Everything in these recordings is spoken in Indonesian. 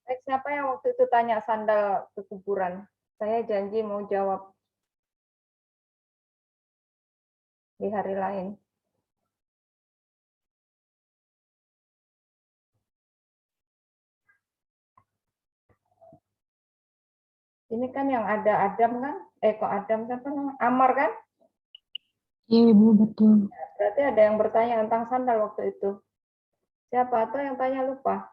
Siapa yang waktu itu tanya sandal ke kuburan? Saya janji mau jawab di hari lain. Ini kan yang ada Adam kan? Kok Adam kan? Amar kan? Iya, Ibu, betul. Berarti ada yang bertanya tentang sandal waktu itu. Siapa? Atau yang tanya lupa?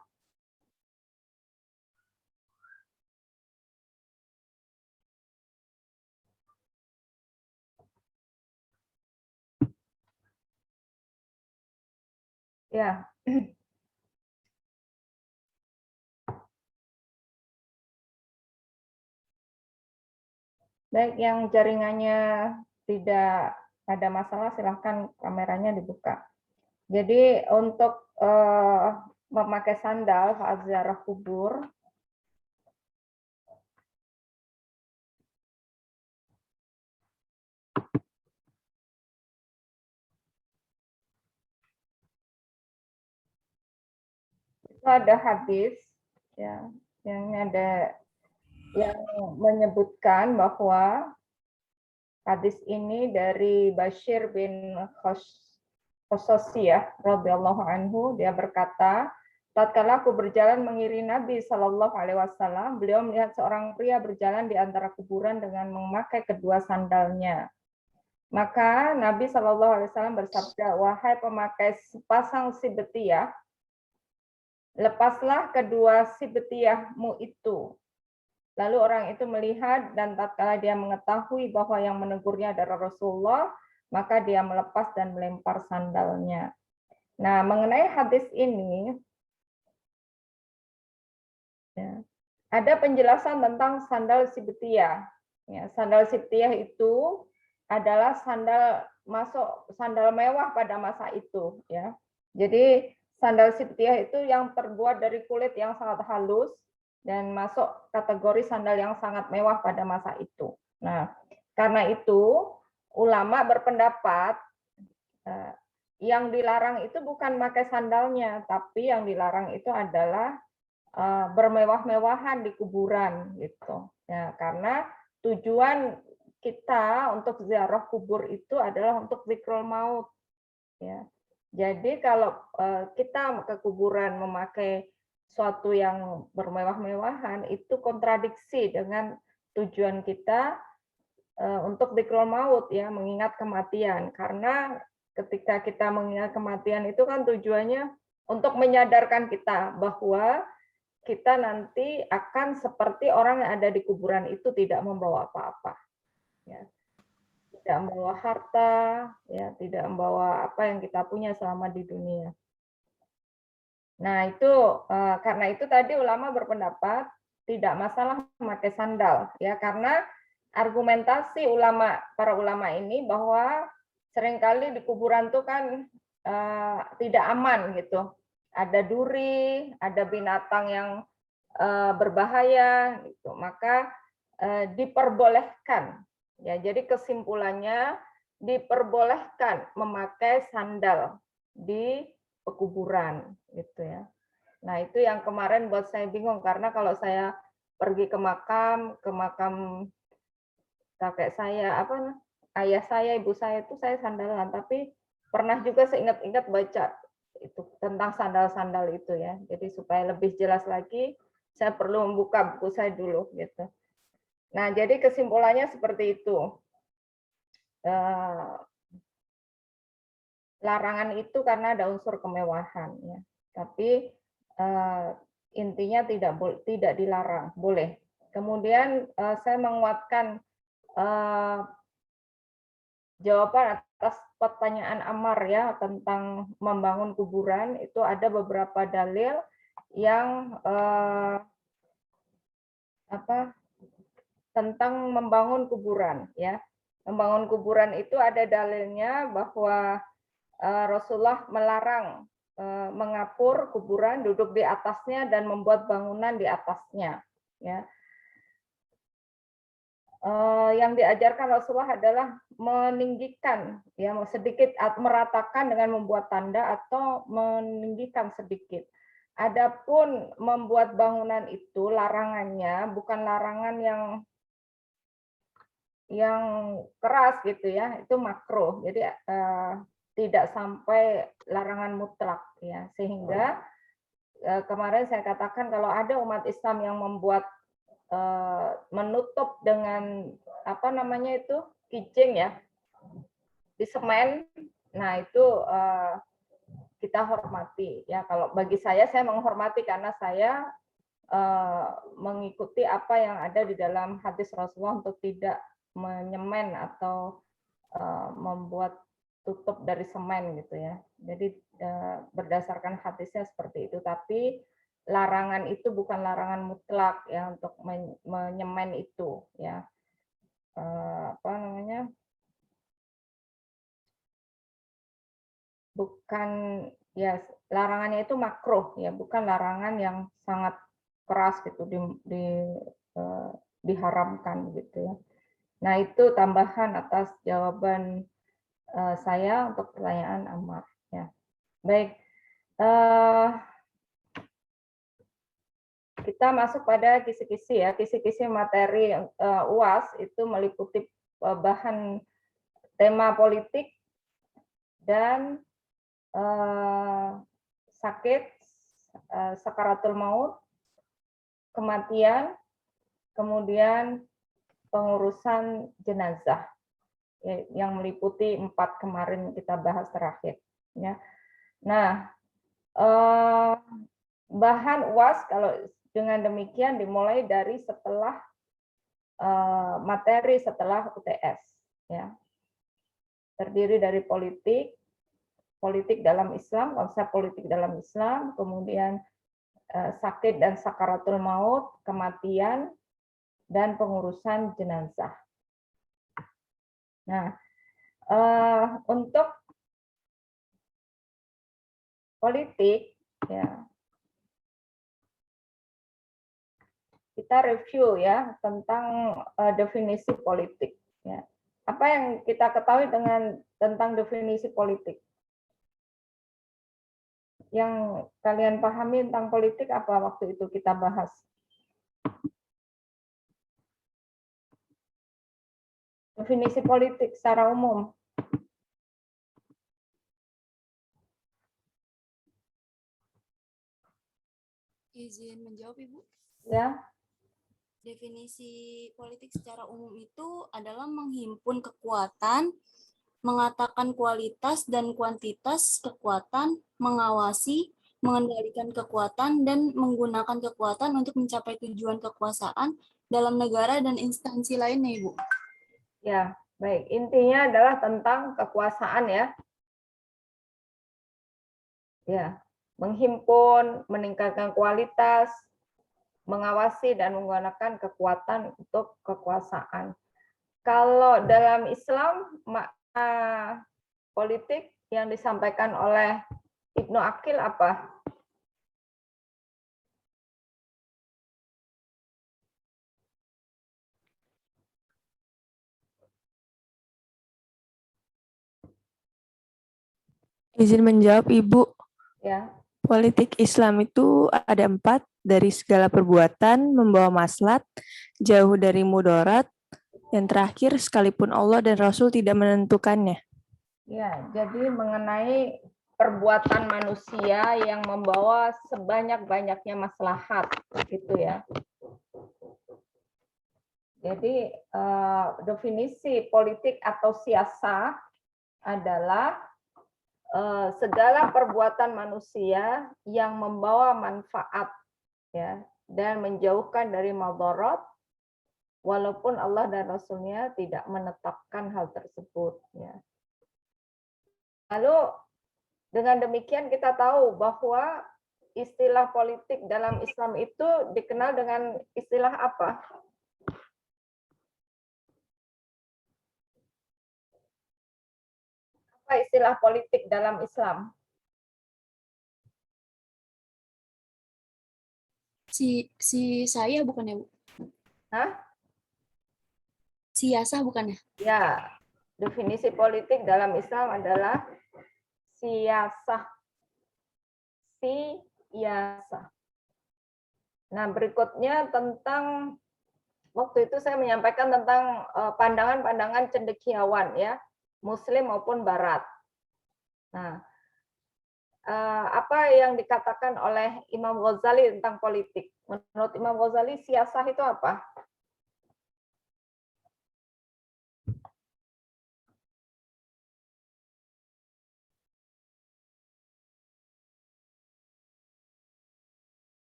Ya. Baik, yang jaringannya tidak ada masalah, silahkan kameranya dibuka. Jadi untuk memakai sandal saat ziarah kubur, itu ada hadis, ya, yang ada yang menyebutkan bahwa hadis ini dari Bashir bin Khososiyah radhiyallahu anhu, dia berkata, tatkala aku berjalan mengiringi Nabi Shallallahu Alaihi Wasallam, beliau melihat seorang pria berjalan di antara kuburan dengan memakai kedua sandalnya. Maka Nabi Shallallahu Alaihi Wasallam bersabda, wahai pemakai sepasang sibetiyah, lepaslah kedua sibetiyahmu itu. Lalu orang itu melihat dan tatkala dia mengetahui bahwa yang menegurnya adalah Rasulullah, maka dia melepas dan melempar sandalnya. Nah, mengenai hadis ini, ya, ada penjelasan tentang sandal sibtiyah. Ya, sandal sibtiyah itu adalah sandal mewah pada masa itu. Ya, jadi sandal sibtiyah itu yang terbuat dari kulit yang sangat halus dan masuk kategori sandal yang sangat mewah pada masa itu. Nah, karena itu ulama berpendapat yang dilarang itu bukan pakai sandalnya, tapi yang dilarang itu adalah bermewah-mewahan di kuburan gitu. Ya, karena tujuan kita untuk ziarah kubur itu adalah untuk zikrul maut. Ya. Jadi kalau kita ke kuburan memakai suatu yang bermewah-mewahan itu kontradiksi dengan tujuan kita untuk zikrul maut, ya, mengingat kematian. Karena ketika kita mengingat kematian itu kan tujuannya untuk menyadarkan kita bahwa kita nanti akan seperti orang yang ada di kuburan itu, tidak membawa apa-apa, ya, tidak membawa harta, ya, tidak membawa apa yang kita punya selama di dunia. Nah, itu karena itu tadi ulama berpendapat tidak masalah memakai sandal, ya, karena argumentasi para ulama ini bahwa seringkali di kuburan itu kan tidak aman gitu. Ada duri, ada binatang yang berbahaya gitu. Maka diperbolehkan, ya, jadi kesimpulannya diperbolehkan memakai sandal di pekuburan gitu, ya. Nah, itu yang kemarin buat saya bingung karena kalau saya pergi ke makam kakek saya, ayah saya, ibu saya itu saya sandalan, tapi pernah juga seingat-ingat baca itu tentang sandal-sandal itu, ya. Jadi supaya lebih jelas lagi saya perlu membuka buku saya dulu gitu. Nah, jadi kesimpulannya seperti itu. Larangan itu karena ada unsur kemewahan, ya. Tapi intinya tidak dilarang, boleh. Kemudian saya menguatkan jawaban atas pertanyaan Ammar, ya, tentang membangun kuburan. Itu ada beberapa dalil yang tentang membangun kuburan, ya. Membangun kuburan itu ada dalilnya bahwa Rasulullah melarang mengapur kuburan, duduk di atasnya dan membuat bangunan di atasnya, ya. Yang diajarkan Rasulullah adalah meninggikan, ya, sedikit meratakan dengan membuat tanda atau meninggikan sedikit. Adapun membuat bangunan itu larangannya bukan larangan yang keras gitu ya, itu makruh. Jadi tidak sampai larangan mutlak ya. Sehingga kemarin saya katakan kalau ada umat Islam yang membuat menutup dengan apa namanya itu kijing ya di semen, nah itu kita hormati ya. Kalau bagi saya menghormati karena saya mengikuti apa yang ada di dalam hadis Rasulullah untuk tidak menyemen atau membuat tutup dari semen gitu ya. Jadi berdasarkan hadisnya seperti itu. Tapi larangan itu bukan larangan mutlak ya untuk menyemen itu ya. Apa namanya? Bukan ya, larangannya itu makruh ya, bukan larangan yang sangat keras gitu diharamkan gitu ya. Nah, itu tambahan atas jawaban saya untuk pertanyaan Ammar ya. Baik. Kita masuk pada kisi-kisi ya. Kisi-kisi materi UAS itu meliputi bahan tema politik dan sakit, sakaratul maut, kematian, kemudian pengurusan jenazah yang meliputi 4 kemarin kita bahas terakhir. Ya. Nah, bahan UAS kalau dengan demikian dimulai dari setelah materi setelah UTS. Ya. Terdiri dari politik dalam Islam, konsep politik dalam Islam, kemudian sakit dan sakaratul maut, kematian, dan pengurusan jenazah. Nah, untuk politik, ya, kita review ya tentang definisi politik. Ya. Apa yang kita ketahui tentang definisi politik? Yang kalian pahami tentang politik apa waktu itu kita bahas? Definisi politik secara umum. Izin menjawab, Ibu. Ya. Definisi politik secara umum itu adalah menghimpun kekuatan, mengatakan kualitas dan kuantitas kekuatan, mengawasi, mengendalikan kekuatan, dan menggunakan kekuatan untuk mencapai tujuan kekuasaan dalam negara dan instansi lainnya, Ibu. Ya, baik. Intinya adalah tentang kekuasaan ya. Ya, menghimpun, meningkatkan kualitas, mengawasi dan menggunakan kekuatan untuk kekuasaan. Kalau dalam Islam, makna politik yang disampaikan oleh Ibnu Aqil apa? Izin menjawab, Ibu. Ya. Politik Islam itu ada 4, dari segala perbuatan, membawa maslahat, jauh dari mudarat, yang terakhir sekalipun Allah dan Rasul tidak menentukannya. Ya, jadi mengenai perbuatan manusia yang membawa sebanyak-banyaknya maslahat, gitu ya. Jadi definisi politik atau siasah adalah segala perbuatan manusia yang membawa manfaat ya dan menjauhkan dari madarat walaupun Allah dan Rasulnya tidak menetapkan hal tersebut ya. Lalu dengan demikian kita tahu bahwa istilah politik dalam Islam itu dikenal dengan istilah apa? Apa istilah politik dalam Islam? Saya bukan ya, Bu? Hah? Siasah bukan ya? Ya, definisi politik dalam Islam adalah siasah. siyasah. Nah, berikutnya tentang waktu itu saya menyampaikan tentang pandangan-pandangan cendekiawan ya, Muslim maupun Barat. Nah, apa yang dikatakan oleh Imam Ghazali tentang politik? Menurut Imam Ghazali, siyasah itu apa?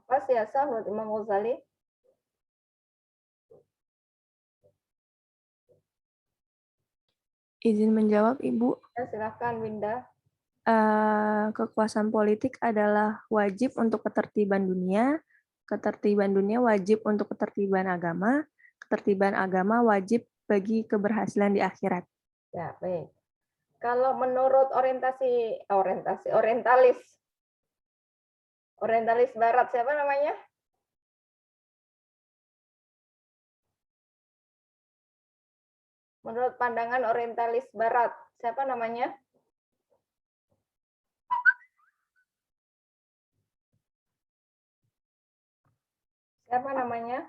Apa siyasah menurut Imam Ghazali? Izin menjawab, Ibu. Ya, silakan Winda. Kekuasaan politik adalah wajib untuk ketertiban dunia wajib untuk ketertiban agama wajib bagi keberhasilan di akhirat. Ya, baik. Kalau menurut orientalis Barat, siapa namanya? Menurut pandangan orientalis Barat, siapa namanya? Siapa namanya?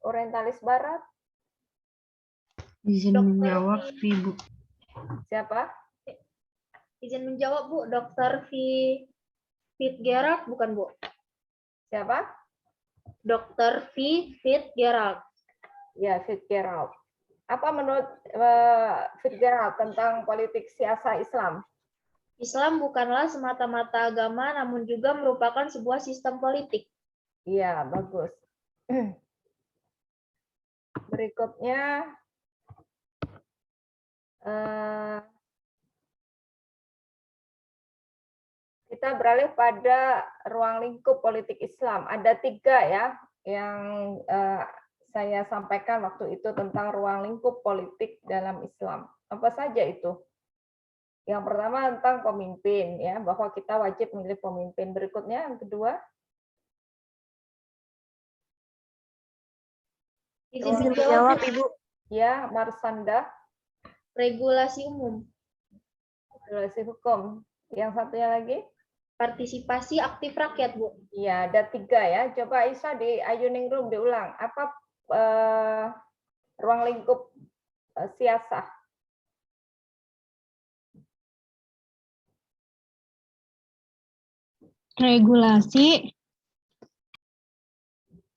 Orientalis Barat? Izin menjawab, Ibu. Siapa? Izin menjawab, Bu. Dr. Fitzgerald, bukan, Bu? Siapa? Dr. Fitzgerald. Ya, Fitzgerald. Apa menurut Fitzgerald tentang politik siasa Islam? Islam bukanlah semata-mata agama, namun juga merupakan sebuah sistem politik. Iya, bagus. Berikutnya, kita beralih pada ruang lingkup politik Islam. Ada 3 ya yang saya sampaikan waktu itu tentang ruang lingkup politik dalam Islam. Apa saja itu? Yang pertama tentang pemimpin, ya, bahwa kita wajib memilih pemimpin. Berikutnya yang kedua, Izin Izin menjawab, menjawab, Ibu. ya, Marsanda, regulasi umum. regulasi hukum. Yang satunya lagi? Partisipasi aktif rakyat, Bu. Iya, ada 3 ya. Coba Isa di Ayuning Room diulang. Apa ruang lingkup siasah? Regulasi,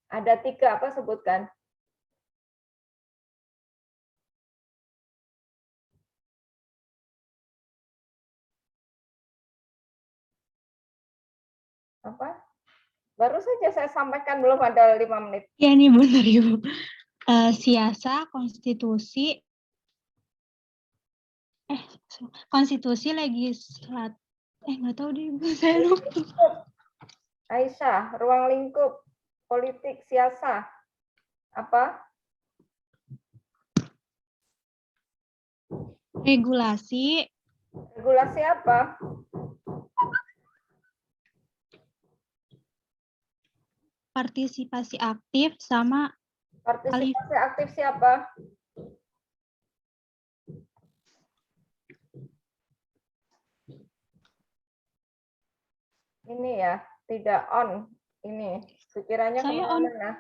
Ada 3, apa sebutkan? Apa? Baru saja saya sampaikan, belum ada 5 menit. ya ini benar, Ibu. Siasa, konstitusi, legislatif. Nggak tahu deh, Ibu. Saya lupa. Aisyah, ruang lingkup politik siasah. Apa? Regulasi, Regulasi apa? partisipasi aktif, sama Partisipasi aktif siapa? Ini ya, tidak on. Ini, pikirannya Saya on. kemana-mana.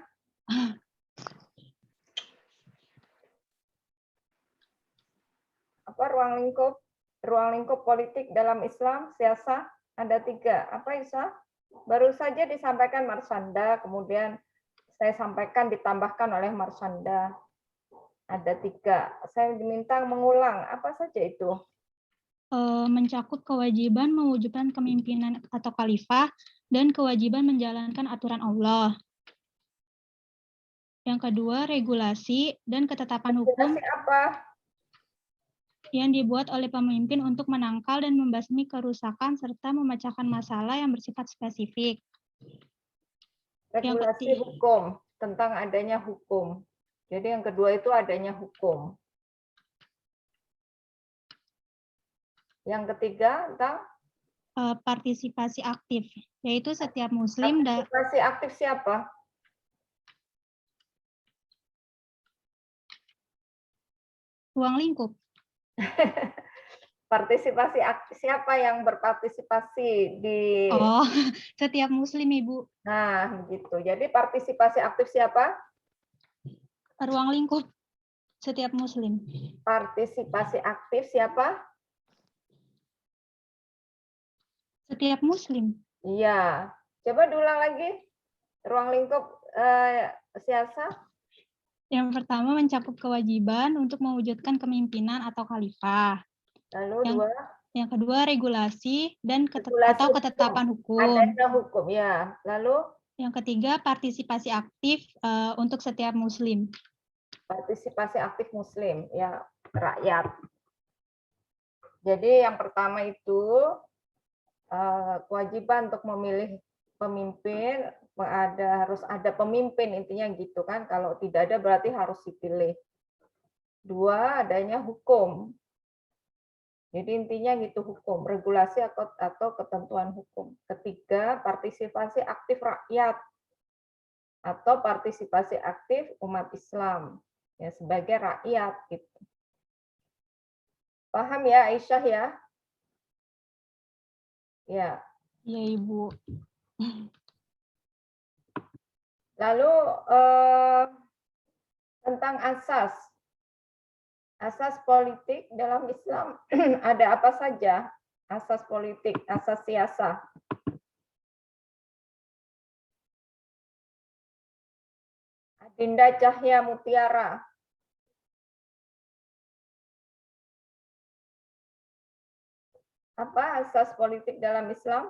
Apa ruang lingkup? Ruang lingkup politik dalam Islam, siasah, ada 3. Apa Isa? Baru saja disampaikan Marsanda, kemudian saya sampaikan ditambahkan oleh Marsanda. Ada 3. Saya diminta mengulang. Apa saja itu? Mencakup kewajiban mewujudkan kepemimpinan atau khalifah dan kewajiban menjalankan aturan Allah. Yang kedua, regulasi dan ketetapan hukum Regulasi apa? yang dibuat oleh pemimpin untuk menangkal dan membasmi kerusakan serta memecahkan masalah yang bersifat spesifik. Regulasi hukum, tentang adanya hukum. Jadi yang kedua itu adanya hukum. Yang ketiga tentang Partisipasi aktif, yaitu setiap muslim partisipasi aktif siapa? ruang lingkup. Partisipasi aktif, siapa yang berpartisipasi di... Oh, setiap muslim, Ibu. Nah, begitu. Jadi partisipasi aktif siapa? Ruang lingkup setiap muslim. Partisipasi aktif siapa? Setiap muslim. Iya. Coba diulang lagi. Ruang lingkup siasa. Yang pertama mencakup kewajiban untuk mewujudkan kepemimpinan atau khalifah. Lalu Yang kedua regulasi dan regulasi atau ketetapan hukum. Adanya hukum, ya. Lalu yang ketiga partisipasi aktif untuk setiap muslim. Partisipasi aktif muslim, ya, rakyat. Jadi yang pertama itu kewajiban untuk memilih pemimpin, harus ada pemimpin, intinya gitu kan. Kalau tidak ada berarti harus dipilih. Dua, adanya hukum. Jadi intinya gitu, hukum, regulasi atau ketentuan hukum. Ketiga, partisipasi aktif rakyat atau partisipasi aktif umat Islam, ya, sebagai rakyat gitu. Paham ya Aisyah ya? Ya. Ya, Ibu. Lalu tentang asas politik dalam Islam ada apa saja? Asas politik, asas siasah. Adinda Cahya Mutiara. Apa asas politik dalam Islam?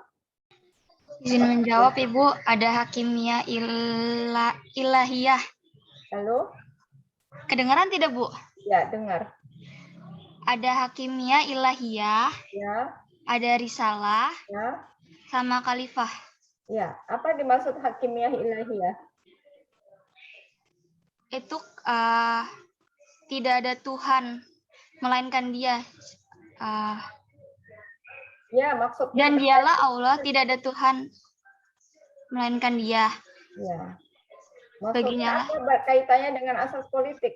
Izin menjawab, Ibu. Ada hakimiyah ilahiyah. Lalu? Kedengaran tidak, Bu? Ya, dengar. Ada hakimiyah ilahiyah. Ya. Ada risalah. Ya. Sama khalifah. Ya, apa dimaksud hakimiyah ilahiyah? Itu tidak ada Tuhan melainkan Dia. Ya, maksudnya. Dan Dialah Allah, tidak ada Tuhan melainkan Dia. Ya. Maksudnya apa kaitannya dengan asas politik?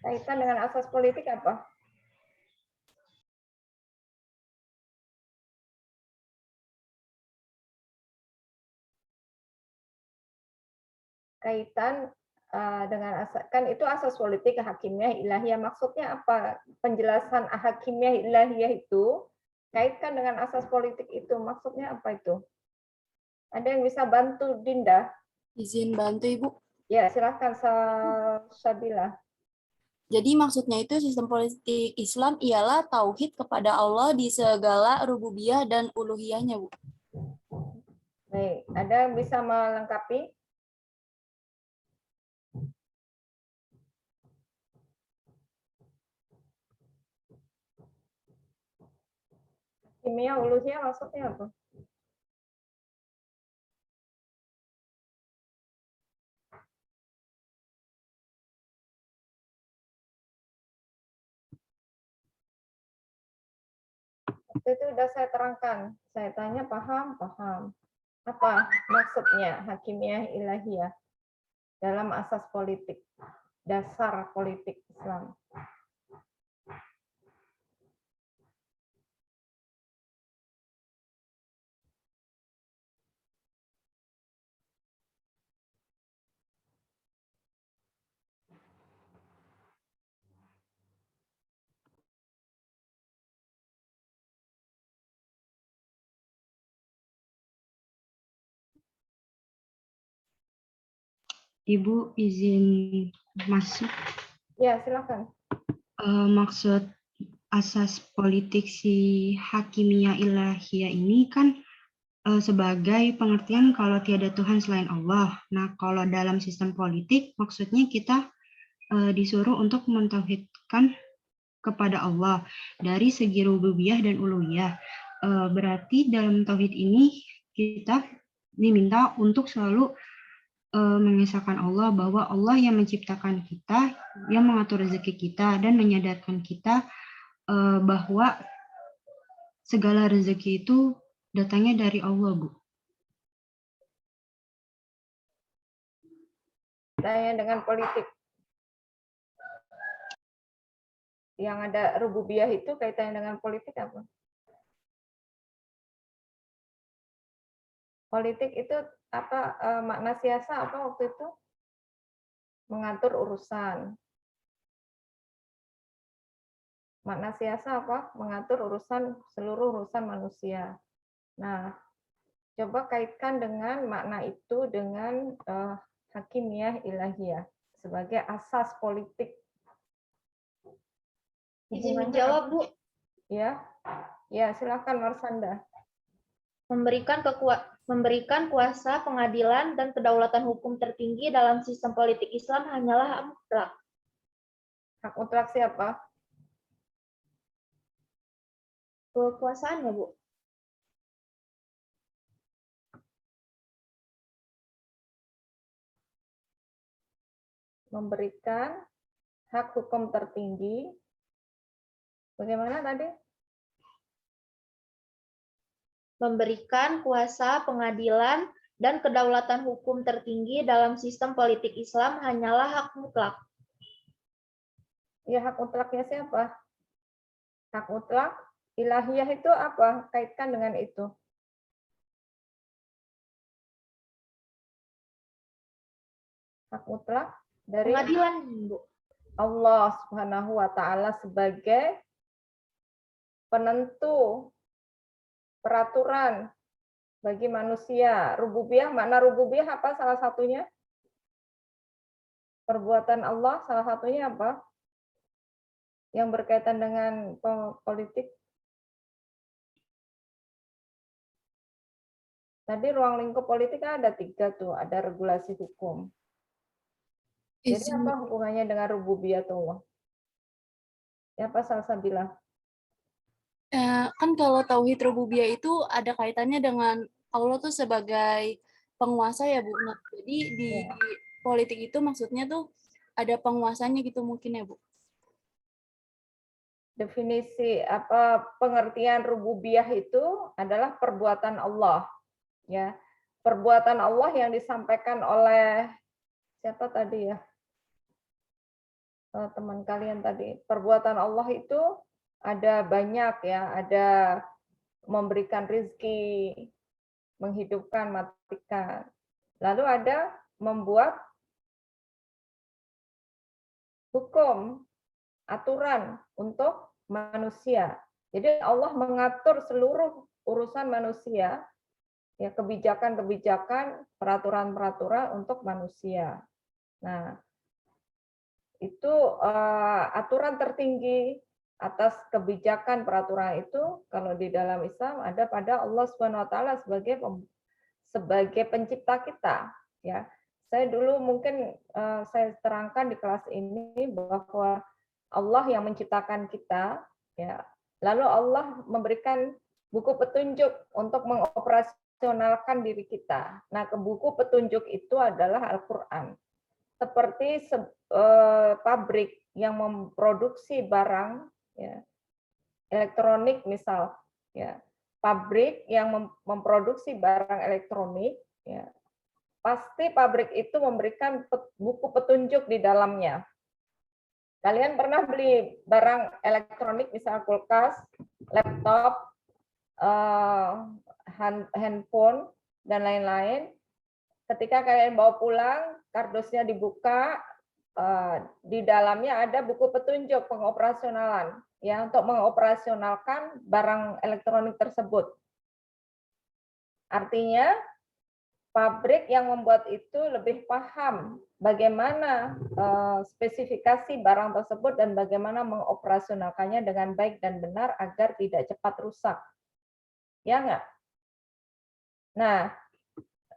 Kaitan dengan asas politik apa? Kaitan dengan kan itu asas politik hakimiyah ilahiyah. Maksudnya apa? Penjelasan hakimiyah ilahiyah itu kaitkan dengan asas politik itu. Maksudnya apa itu? Ada yang bisa bantu Dinda? Izin bantu, Ibu. Ya, silahkan Sabila. Jadi maksudnya itu sistem politik Islam ialah tauhid kepada Allah di segala rububiyah dan uluhiyahnya, Bu. Baik, ada yang bisa melengkapi? Kimia uluhiyah maksudnya apa? Waktu itu sudah saya terangkan. Saya tanya paham? Paham. Apa maksudnya hakimiyah ilahiyah dalam asas politik, dasar politik Islam? Ibu izin masuk. Ya, silakan. Maksud asas politik si hakimiyah ilahiyah ini kan sebagai pengertian kalau tiada Tuhan selain Allah. Nah, kalau dalam sistem politik maksudnya kita disuruh untuk mentauhidkan kepada Allah dari segi rububiyah dan uluhiyah. Berarti dalam tauhid ini kita diminta untuk selalu mengisahkan Allah bahwa Allah yang menciptakan kita, yang mengatur rezeki kita, dan menyadarkan kita bahwa segala rezeki itu datangnya dari Allah, Bu. kaitannya dengan politik. Yang ada rububiyah itu kaitannya dengan politik apa? Politik itu apa, makna siasa apa waktu itu? Mengatur urusan. Makna siasa apa? Mengatur urusan, seluruh urusan manusia. Nah, coba kaitkan dengan makna itu dengan hakimiyah ilahiyah sebagai asas politik. Izin Hubungannya menjawab, apa? Bu. Ya, silakan Marsanda. Memberikan kuasa pengadilan dan kedaulatan hukum tertinggi dalam sistem politik Islam hanyalah hak mutlak. Hak mutlak siapa? Kekuasaan ya, Bu? Memberikan hak hukum tertinggi. Bagaimana tadi? Memberikan kuasa pengadilan dan kedaulatan hukum tertinggi dalam sistem politik Islam hanyalah hak mutlak. Ya, hak mutlaknya siapa? Hak mutlak ilahiyah itu apa? Kaitkan dengan itu. Hak mutlak dari Pengadilan, Bu. Allah Subhanahu wa taala sebagai penentu peraturan bagi manusia. Rububiyah, makna rububiyah apa salah satunya? Perbuatan Allah salah satunya apa? Yang berkaitan dengan politik. Tadi ruang lingkup politik ada 3 tuh, ada regulasi hukum. Jadi apa hubungannya dengan rububiyatullah? Siapa Salsabila? Kan kalau tauhid rububiyah itu ada kaitannya dengan Allah tuh sebagai penguasa ya, Bu. Nah, jadi di politik itu maksudnya tuh ada penguasanya gitu mungkin ya, Bu. Definisi apa pengertian rububiyah itu adalah perbuatan Allah, ya. Perbuatan Allah yang disampaikan oleh siapa tadi ya? Teman kalian tadi. Perbuatan Allah itu ada banyak ya, ada memberikan rizki, menghidupkan, matikan. Lalu ada membuat hukum, aturan untuk manusia. Jadi Allah mengatur seluruh urusan manusia, ya kebijakan-kebijakan, peraturan-peraturan untuk manusia. Nah, itu aturan tertinggi atas kebijakan peraturan itu kalau di dalam Islam ada pada Allah Subhanahu wa taala sebagai pencipta kita, ya. Saya dulu mungkin saya terangkan di kelas ini bahwa Allah yang menciptakan kita, ya. Lalu Allah memberikan buku petunjuk untuk mengoperasionalkan diri kita. Nah, ke buku petunjuk itu adalah Al-Qur'an. Seperti pabrik yang memproduksi barang, ya, elektronik misal, ya, pabrik yang memproduksi barang elektronik, ya, pasti pabrik itu memberikan buku petunjuk di dalamnya. Kalian pernah beli barang elektronik, misal kulkas, laptop, handphone, dan lain-lain. Ketika kalian bawa pulang, kardusnya dibuka, di dalamnya ada buku petunjuk pengoperasionalan, ya, untuk mengoperasionalkan barang elektronik tersebut. Artinya pabrik yang membuat itu lebih paham bagaimana spesifikasi barang tersebut dan bagaimana mengoperasionalkannya dengan baik dan benar agar tidak cepat rusak. Ya enggak? Nah,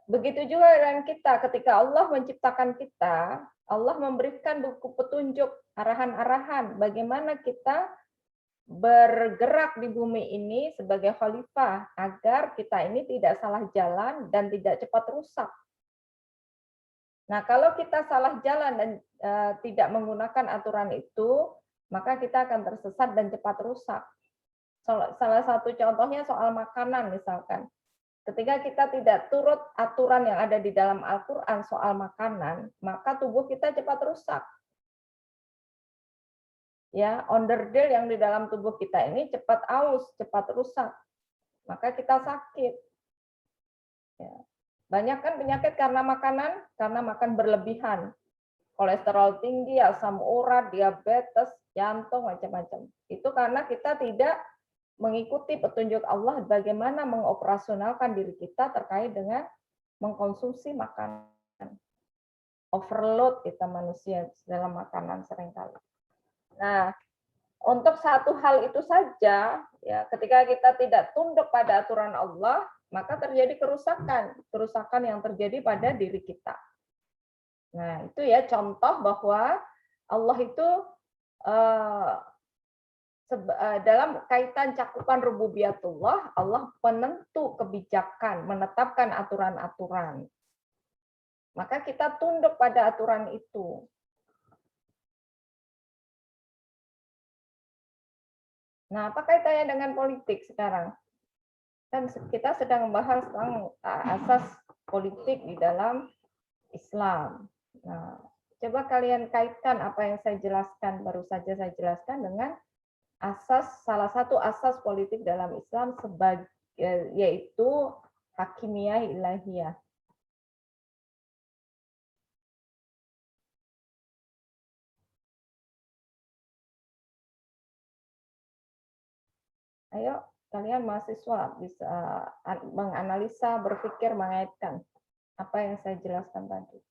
begitu juga dengan kita, ketika Allah menciptakan kita, Allah memberikan buku petunjuk, arahan-arahan bagaimana kita bergerak di bumi ini sebagai khalifah agar kita ini tidak salah jalan dan tidak cepat rusak. Nah, kalau kita salah jalan dan tidak menggunakan aturan itu, maka kita akan tersesat dan cepat rusak. Salah satu contohnya soal makanan misalkan. Ketika kita tidak turut aturan yang ada di dalam Al-Quran soal makanan, maka tubuh kita cepat rusak. Ya, onderdil yang di dalam tubuh kita ini cepat aus, cepat rusak. Maka kita sakit. Ya. Banyak kan penyakit karena makanan, karena makan berlebihan. Kolesterol tinggi, asam urat, diabetes, jantung, macam-macam. Itu karena kita tidak mengikuti petunjuk Allah bagaimana mengoperasionalkan diri kita terkait dengan mengkonsumsi makanan. Overload kita manusia dalam makanan seringkali. Nah, untuk satu hal itu saja, ya, ketika kita tidak tunduk pada aturan Allah, maka terjadi kerusakan yang terjadi pada diri kita. Nah, itu ya contoh bahwa Allah itu dalam kaitan cakupan rububiyatullah, Allah penentu kebijakan, menetapkan aturan-aturan. Maka kita tunduk pada aturan itu. Nah, apa kaitannya dengan politik sekarang? Kan kita sedang membahas tentang asas politik di dalam Islam. Nah, coba kalian kaitkan apa yang saya jelaskan, baru saja saya jelaskan dengan salah satu asas politik dalam Islam yaitu hakimiyah ilahiyah. Ayo, kalian mahasiswa bisa menganalisa, berpikir, mengaitkan apa yang saya jelaskan tadi.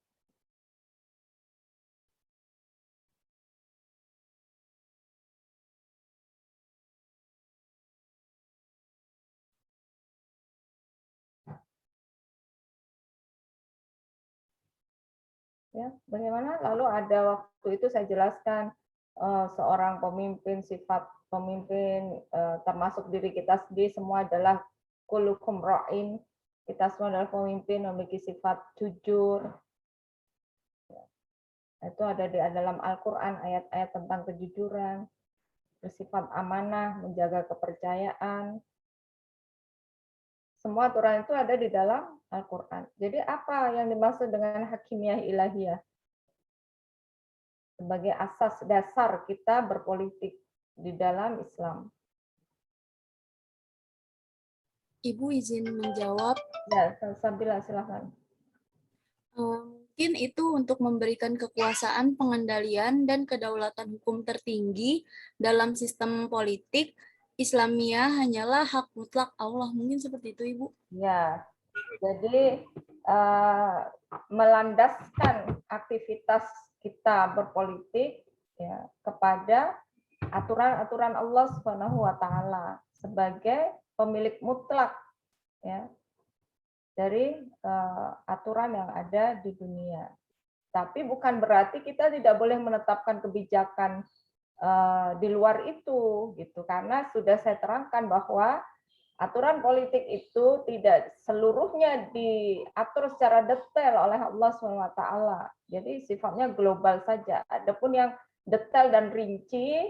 Ya, bagaimana? Lalu ada waktu itu saya jelaskan seorang pemimpin, sifat pemimpin termasuk diri kita sendiri semua adalah kullukum ra'in. Kita semua adalah pemimpin, memiliki sifat jujur. Itu ada di dalam Al-Qur'an ayat-ayat tentang kejujuran, bersifat amanah, menjaga kepercayaan. Semua aturan itu ada di dalam Al-Qur'an. Jadi apa yang dimaksud dengan hakimiyah ilahiyah? Sebagai asas dasar kita berpolitik di dalam Islam. Ibu izin menjawab. Ya, Sabila silakan. Mungkin itu untuk memberikan kekuasaan, pengendalian, dan kedaulatan hukum tertinggi dalam sistem politik, Islamiyah hanyalah hak mutlak Allah. Mungkin seperti itu, Ibu. Ya, jadi melandaskan aktivitas kita berpolitik ya, kepada aturan-aturan Allah Subhanahu wa taala sebagai pemilik mutlak ya dari aturan yang ada di dunia. Tapi bukan berarti kita tidak boleh menetapkan kebijakan di luar itu gitu, karena sudah saya terangkan bahwa aturan politik itu tidak seluruhnya diatur secara detail oleh Allah SWT. Jadi sifatnya global saja. Adapun yang detail dan rinci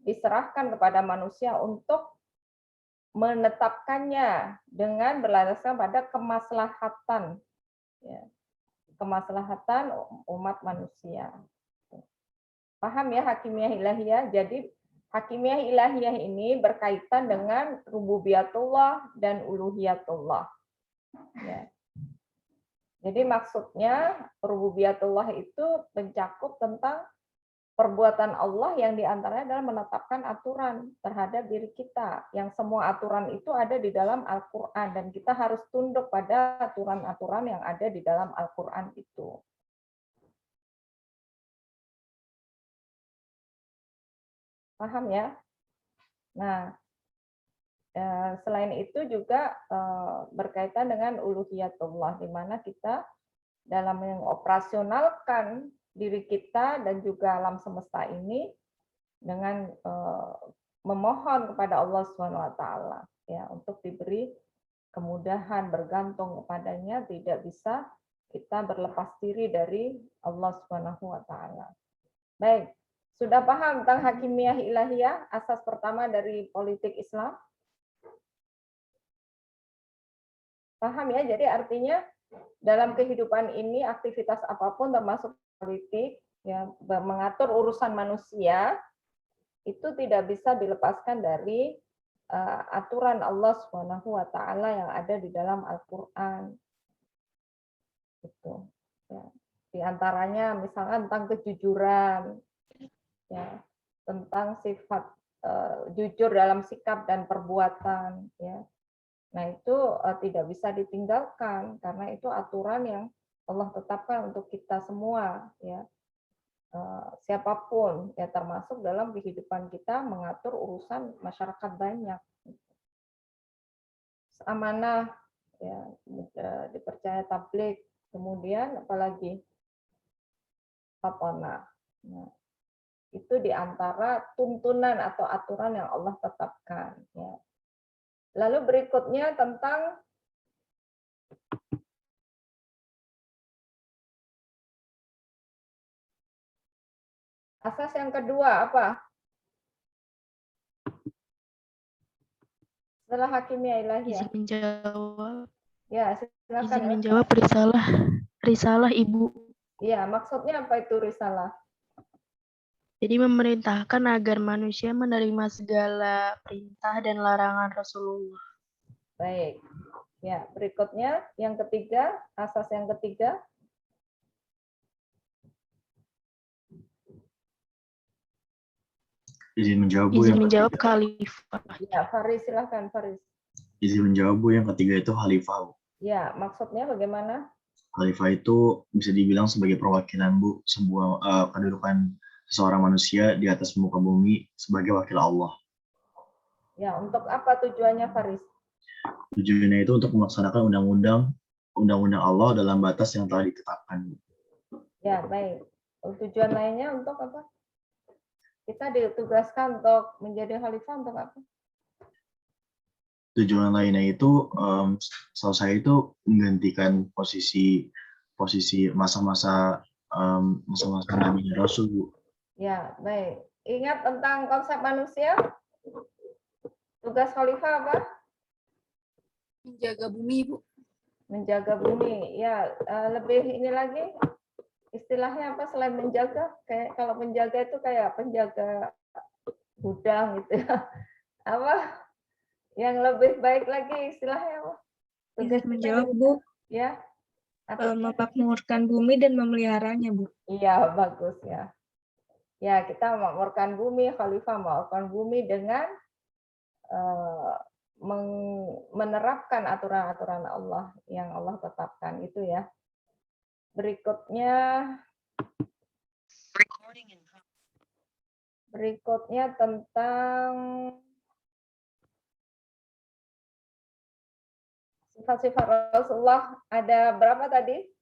diserahkan kepada manusia untuk menetapkannya dengan berlandaskan pada kemaslahatan, ya, kemaslahatan umat manusia. Paham ya hakimiyah ilahiyah? Jadi hakimiyah ilahiyah ini berkaitan dengan rububiyatullah dan uluhiyatullah. Ya. Jadi maksudnya rububiyatullah itu mencakup tentang perbuatan Allah yang diantaranya adalah menetapkan aturan terhadap diri kita. Yang semua aturan itu ada di dalam Al-Quran dan kita harus tunduk pada aturan-aturan yang ada di dalam Al-Quran itu. Paham ya? Nah, selain itu juga berkaitan dengan uluhiyatullah, di mana kita dalam mengoperasionalkan diri kita dan juga alam semesta ini dengan memohon kepada Allah SWT ya untuk diberi kemudahan, bergantung kepadanya, tidak bisa kita berlepas diri dari Allah SWT. Baik. Sudah paham tentang hakimiyah ilahiyah, asas pertama dari politik Islam? Paham ya? Jadi artinya dalam kehidupan ini aktivitas apapun termasuk politik ya mengatur urusan manusia itu tidak bisa dilepaskan dari aturan Allah Subhanahu wa taala yang ada di dalam Al-Qur'an. Gitu. Ya. Di antaranya misalkan tentang kejujuran ya, tentang sifat jujur dalam sikap dan perbuatan ya. Nah, itu tidak bisa ditinggalkan karena itu aturan yang Allah tetapkan untuk kita semua ya. Siapapun ya termasuk dalam kehidupan kita mengatur urusan masyarakat banyak. Amanah ya dipercaya tabligh, kemudian apalagi patonah. Nah, itu diantara tuntunan atau aturan yang Allah tetapkan. Ya. Lalu berikutnya tentang asas yang kedua apa? Setelah hakimiyah ilahiyah. Izin menjawab. Ya, silakan. Izin menjawab risalah Ibu. Ya, maksudnya apa itu risalah? Jadi memerintahkan agar manusia menerima segala perintah dan larangan Rasulullah. Baik. Ya, berikutnya yang ketiga, asas yang ketiga. Izin menjawab Bu. Izin menjawab khalifah. Ya, Faris silakan Faris. Izin menjawab Bu, yang ketiga itu khalifah Bu. Ya, maksudnya bagaimana? Khalifah itu bisa dibilang sebagai perwakilan Bu, sebuah kedudukan seseorang manusia di atas muka bumi sebagai wakil Allah. Ya, untuk apa tujuannya Faris? Tujuannya itu untuk melaksanakan undang-undang Allah dalam batas yang telah ditetapkan. Ya, baik. Tujuan lainnya untuk apa? Kita ditugaskan untuk menjadi khalifah untuk apa? Tujuan lainnya itu, setahu saya itu menggantikan posisi masa-masa Nabi Rasul Bu. Ya, baik. Ingat tentang konsep manusia? Tugas khalifah apa? Menjaga bumi, Bu. Menjaga bumi. Ya, lebih ini lagi istilahnya apa selain menjaga? Kayak kalau menjaga itu kayak penjaga gudang gitu ya. Apa? Yang lebih baik lagi istilahnya apa? Tugas menjawab Bu. Ya. Memakmurkan bumi dan memeliharanya Bu. Iya, bagus ya. Ya, kita memakmurkan bumi, khalifah memakmurkan bumi dengan menerapkan aturan-aturan Allah yang Allah tetapkan itu ya. Berikutnya tentang sifat-sifat Rasulullah. Ada berapa tadi?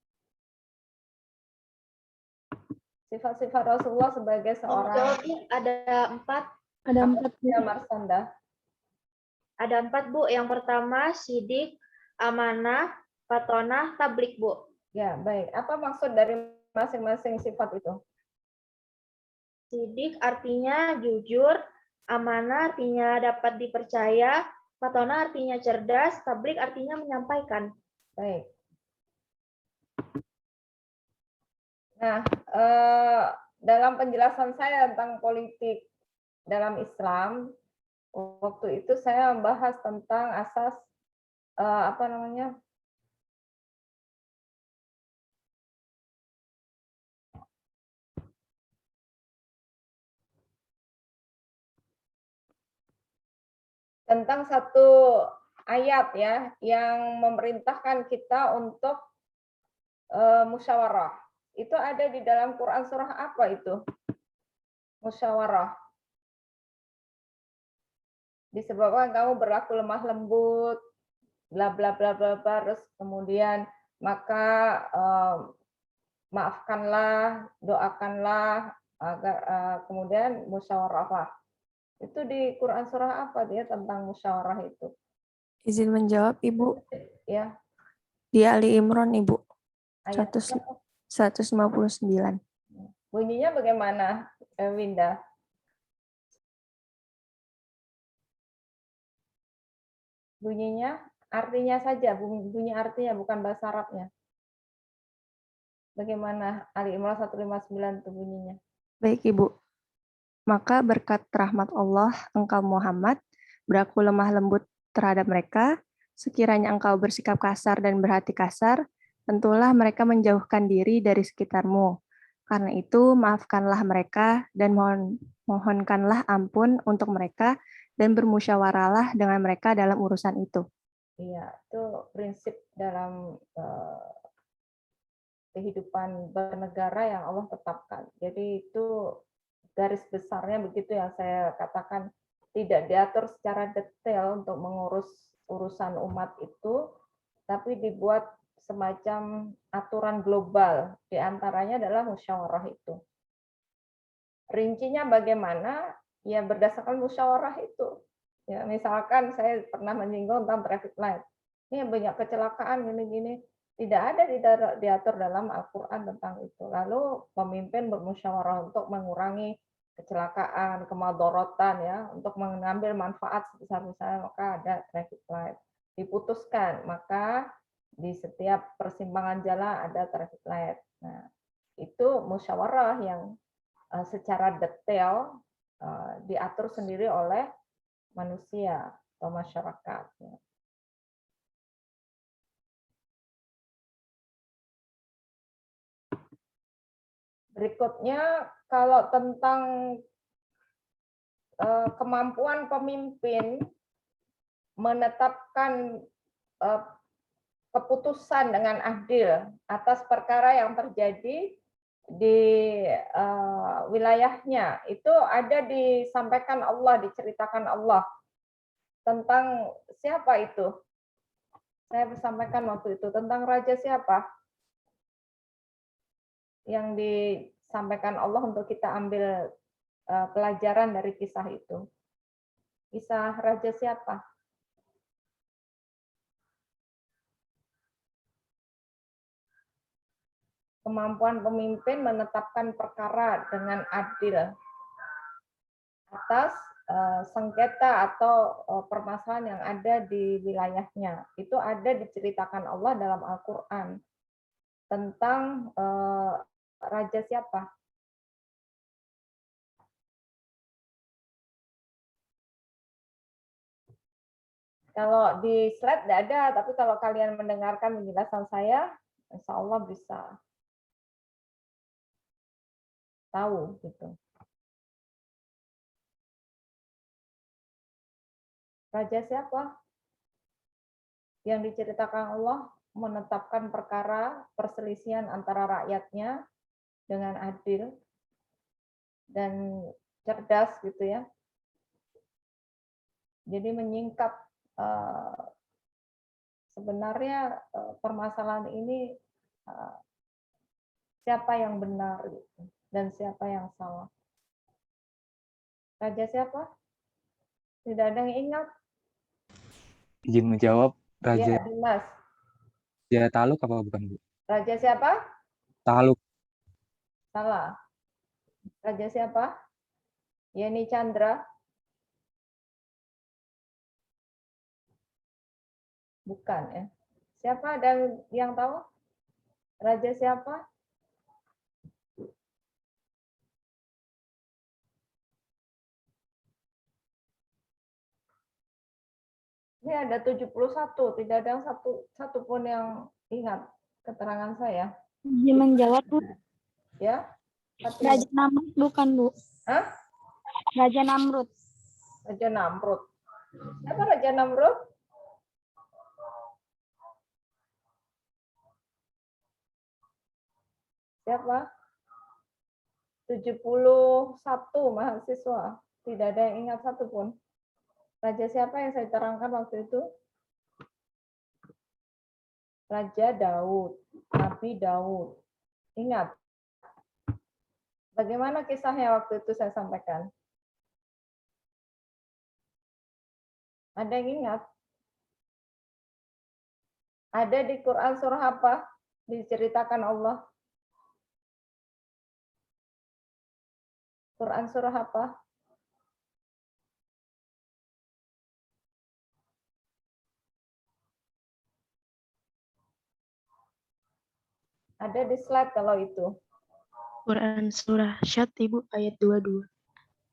Sifat-sifat Rasulullah sebagai seorang. Jawabnya ada 4. Ada 4 Ya, Marsanda. Ada 4 Bu. Yang pertama sidik, amanah, patonah, tablik Bu. Ya, baik. Apa maksud dari masing-masing sifat itu? Sidik artinya jujur, amanah artinya dapat dipercaya, patonah artinya cerdas, tablik artinya menyampaikan. Baik. Nah, dalam penjelasan saya tentang politik dalam Islam, waktu itu saya membahas tentang asas apa namanya? Tentang satu ayat ya yang memerintahkan kita untuk musyawarah. Itu ada di dalam Quran surah apa itu? Musyawarah. Disebabkan kamu berlaku lemah lembut, bla bla bla bla bla, terus kemudian maka maafkanlah, doakanlah agar kemudian musyawarahlah. Itu di Quran surah apa dia tentang musyawarah itu? Izin menjawab Ibu. Ya. Di Ali Imran Ibu. Ayat 159. Bunyinya bagaimana, Winda? Bunyinya artinya saja, bunyi artinya, bukan bahasa Arabnya. Bagaimana Ali Imran 159 itu bunyinya? Baik, Ibu. Maka berkat rahmat Allah, engkau Muhammad, beraku lemah lembut terhadap mereka. Sekiranya engkau bersikap kasar dan berhati kasar, tentulah mereka menjauhkan diri dari sekitarmu. Karena itu, maafkanlah mereka dan mohonkanlah ampun untuk mereka dan bermusyawarahlah dengan mereka dalam urusan itu. Iya, itu prinsip dalam kehidupan bernegara yang Allah tetapkan. Jadi itu garis besarnya begitu yang saya katakan, tidak diatur secara detail untuk mengurus urusan umat itu, tapi dibuat semacam aturan global, diantaranya adalah musyawarah itu. Rincinya bagaimana? Ya berdasarkan musyawarah itu. Ya, misalkan saya pernah menyinggung tentang traffic light. Ini banyak kecelakaan gini-gini. Tidak ada diatur dalam Al-Quran tentang itu. Lalu pemimpin bermusyawarah untuk mengurangi kecelakaan, kemadorotan, ya, untuk mengambil manfaat sebesar-besarnya, maka ada traffic light. Diputuskan, maka di setiap persimpangan jalan ada traffic light. Nah, itu musyawarah yang secara detail diatur sendiri oleh manusia atau masyarakat. Berikutnya, kalau tentang kemampuan pemimpin menetapkan keputusan dengan adil atas perkara yang terjadi di wilayahnya, itu ada disampaikan Allah, diceritakan Allah. Tentang siapa itu? Saya sampaikan waktu itu tentang raja siapa yang disampaikan Allah untuk kita ambil pelajaran dari kisah itu. Kisah raja siapa? Kemampuan pemimpin menetapkan perkara dengan adil atas sengketa atau permasalahan yang ada di wilayahnya. Itu ada diceritakan Allah dalam Al-Quran tentang raja siapa. Kalau di slide tidak ada, tapi kalau kalian mendengarkan penjelasan saya, insya Allah bisa tahu gitu. Raja siapa? Yang diceritakan Allah menetapkan perkara perselisihan antara rakyatnya dengan adil dan cerdas gitu ya. Jadi menyingkap sebenarnya permasalahan ini siapa yang benar gitu, dan siapa yang salah. Raja siapa? Tidak ada yang ingat? Izin menjawab, Raja Ya, Dimas. Raja Taluk apa bukan, Bu? Raja siapa? Taluk. Salah. Raja siapa? Yeni Chandra? Bukan ya. Siapa ada yang tahu? Raja siapa? Ini ada 71, tidak ada yang satu pun yang ingat keterangan saya. Izin menjawab, Bu. Ya? Raja Namrud bukan, Bu. Hah? Raja Namrud. Raja Namrud. Siapa Raja Namrud? Siapa? 71 mahasiswa. Tidak ada yang ingat satu pun. Raja siapa yang saya terangkan waktu itu? Raja Daud, Nabi Daud. Ingat. Bagaimana kisahnya waktu itu saya sampaikan? Ada yang ingat? Ada di Quran surah apa? Diceritakan Allah. Quran surah apa? Ada di slide kalau itu. Quran Surah Syad, Ibu, ayat 22.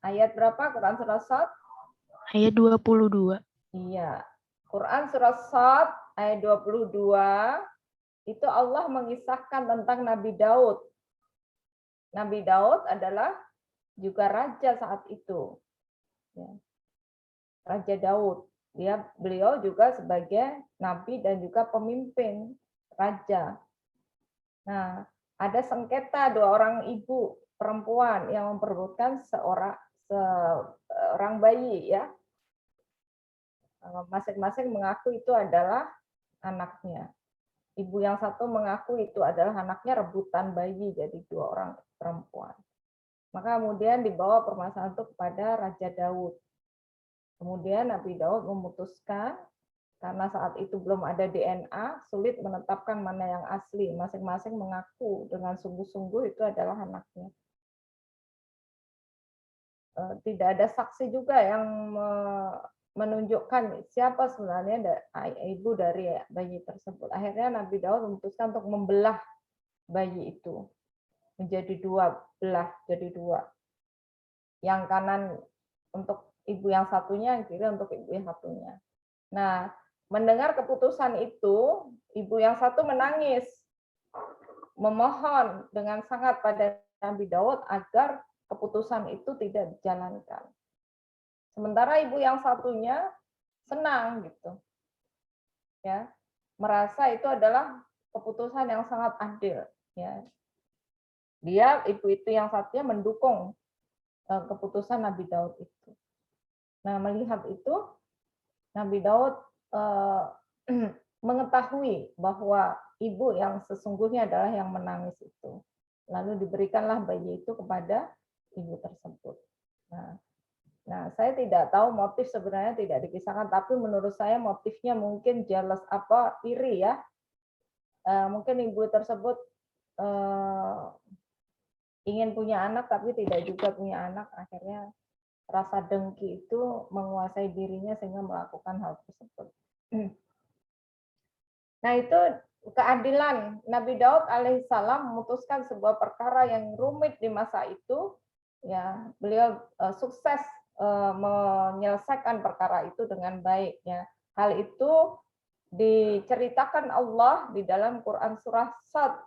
Ayat berapa Quran surah Sad? Ayat 22. Iya. Quran surah Sad ayat 22 itu Allah mengisahkan tentang Nabi Daud. Nabi Daud adalah juga raja saat itu. Ya. Raja Daud. Beliau juga sebagai nabi dan juga pemimpin raja. Nah, ada sengketa dua orang ibu perempuan yang memperebutkan seorang bayi, ya. Masing-masing mengaku itu adalah anaknya. Ibu yang satu mengaku itu adalah anaknya, rebutan bayi, jadi dua orang perempuan. Maka kemudian dibawa permasalahan itu kepada Raja Daud. Kemudian Nabi Daud memutuskan, karena saat itu belum ada DNA, sulit menetapkan mana yang asli. Masing-masing mengaku dengan sungguh-sungguh itu adalah anaknya. Tidak ada saksi juga yang menunjukkan siapa sebenarnya ibu dari bayi tersebut. Akhirnya Nabi Daud memutuskan untuk membelah bayi itu menjadi dua belah, jadi dua. Yang kanan untuk ibu yang satunya, yang kiri untuk ibu yang satunya. Nah, mendengar keputusan itu, ibu yang satu menangis, memohon dengan sangat pada Nabi Daud agar keputusan itu tidak dijalankan. Sementara ibu yang satunya senang gitu. Ya, merasa itu adalah keputusan yang sangat adil, ya. Ibu itu yang satunya mendukung keputusan Nabi Daud itu. Nah, melihat itu, Nabi Daud mengetahui bahwa ibu yang sesungguhnya adalah yang menangis itu. Lalu diberikanlah bayi itu kepada ibu tersebut. Nah, saya tidak tahu motif sebenarnya tidak dikisahkan, tapi menurut saya motifnya mungkin jealous iri ya. Mungkin ibu tersebut ingin punya anak tapi tidak juga punya anak, akhirnya rasa dengki itu menguasai dirinya sehingga melakukan hal tersebut. Nah, itu keadilan. Nabi Daud alaihissalam memutuskan sebuah perkara yang rumit di masa itu. Ya, beliau sukses menyelesaikan perkara itu dengan baik. Ya. Hal itu diceritakan Allah di dalam Quran surah Sad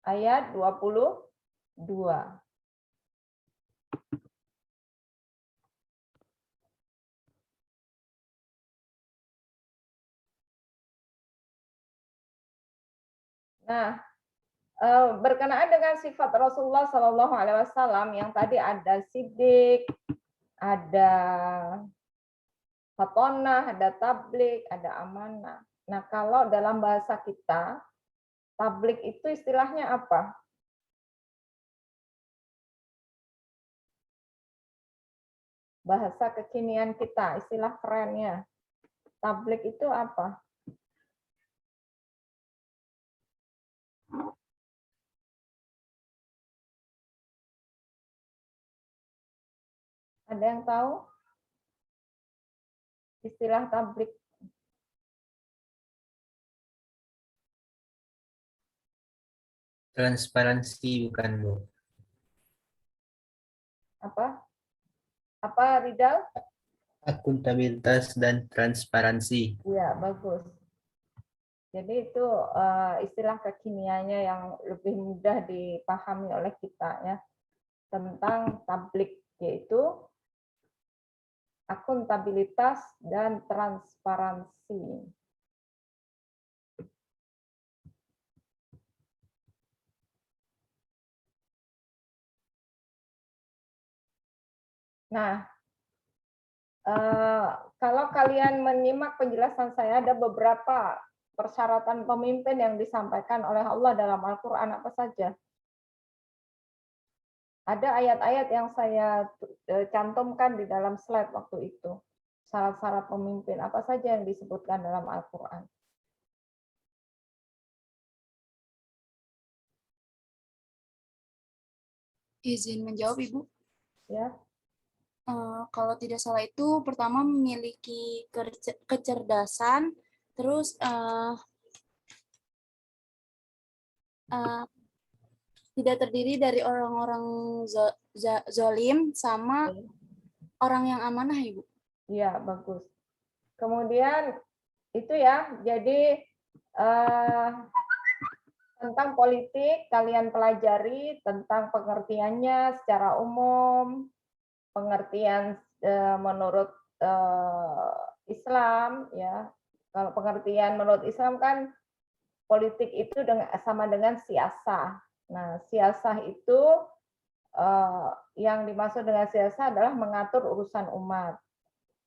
ayat 22. Nah, berkenaan dengan sifat Rasulullah Shallallahu Alaihi Wasallam yang tadi ada sidik, ada fatonah, ada tablik, ada amanah. Nah, kalau dalam bahasa kita, tablik itu istilahnya apa? Bahasa kekinian kita, istilah kerennya. Tablik itu apa? Ada yang tahu istilah tablik? Transparansi bukan, Bu? Apa? Apa, Ridal? Akuntabilitas dan transparansi. Iya, bagus. Jadi itu istilah kekiniannya yang lebih mudah dipahami oleh kita ya, tentang tablik, yaitu akuntabilitas dan transparansi. Nah, kalau kalian menyimak penjelasan saya, ada beberapa persyaratan pemimpin yang disampaikan oleh Allah dalam Al-Quran, apa saja? Ada ayat-ayat yang saya cantumkan di dalam slide waktu itu. Syarat-syarat pemimpin, apa saja yang disebutkan dalam Al-Quran? Izin menjawab, Ibu. Ya. Kalau tidak salah itu pertama memiliki kecerdasan, terus Tidak terdiri dari orang-orang zolim sama orang yang amanah, Ibu. Iya, bagus. Kemudian itu ya, jadi tentang politik kalian pelajari tentang pengertiannya secara umum, pengertian menurut Islam ya. Kalau pengertian menurut Islam kan politik itu sama dengan siasah. Nah, siasah itu yang dimaksud dengan siasah adalah mengatur urusan umat.